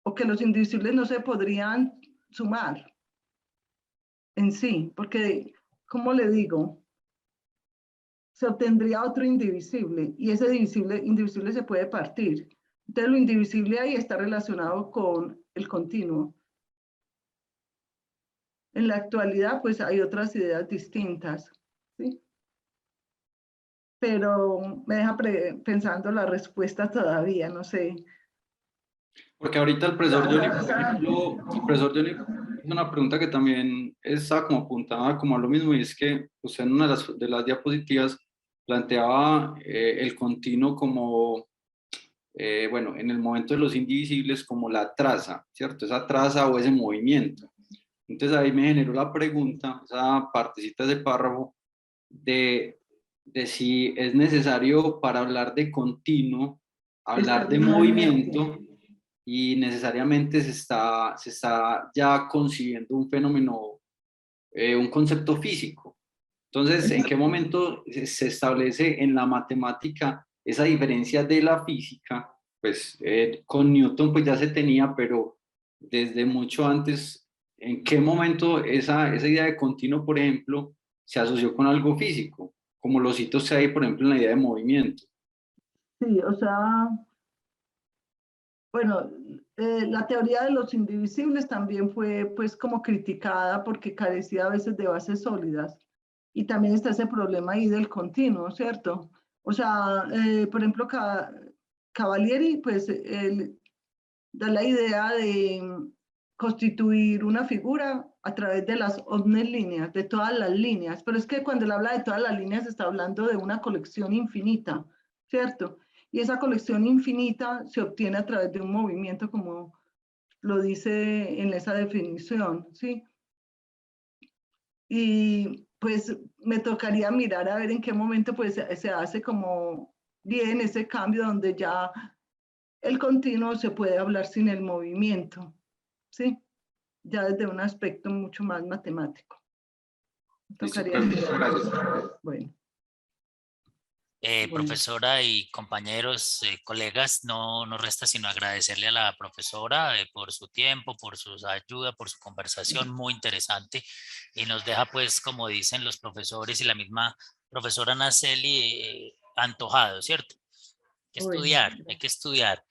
o que los indivisibles no se podrían sumar en sí, porque, ¿cómo le digo? Se obtendría otro indivisible y ese indivisible se puede partir. Entonces lo indivisible ahí está relacionado con el continuo. En la actualidad pues hay otras ideas distintas, ¿sí? Pero me deja pensando la respuesta todavía, no sé. Porque ahorita el profesor Johnny, por ejemplo, el profesor Johnny hizo una pregunta que también está como apuntada como a lo mismo, y es que usted en una de las diapositivas planteaba el continuo como, bueno, en el momento de los indivisibles como la traza, ¿cierto? Esa traza o ese movimiento. Entonces ahí me generó la pregunta, esa partecita de párrafo, de si es necesario para hablar de continuo, hablar de movimiento, y necesariamente se está ya concibiendo un fenómeno, un concepto físico. Entonces, ¿en qué momento se establece en la matemática esa diferencia de la física? Pues con Newton pues ya se tenía, pero desde mucho antes, ¿en qué momento esa idea de continuo, por ejemplo, se asoció con algo físico? Como los hitos que hay, por ejemplo, en la idea de movimiento. Sí, o sea, bueno, la teoría de los indivisibles también fue pues como criticada porque carecía a veces de bases sólidas. Y también está ese problema ahí del continuo, ¿cierto? O sea, por ejemplo, Cavalieri pues él da la idea de constituir una figura a través de las líneas, de todas las líneas. Pero es que cuando él habla de todas las líneas está hablando de una colección infinita, ¿cierto? Y esa colección infinita se obtiene a través de un movimiento, como lo dice en esa definición, ¿sí? Y pues me tocaría mirar a ver en qué momento pues se hace como bien ese cambio donde ya el continuo se puede hablar sin el movimiento, ¿sí? Ya desde un aspecto mucho más matemático. Tocaría mirar. Bueno. Profesora y compañeros, colegas, no nos resta sino agradecerle a la profesora por su tiempo, por su ayuda, por su conversación muy interesante, y nos deja pues, como dicen los profesores y la misma profesora Naceli, antojado, ¿cierto? Hay que estudiar, hay que estudiar.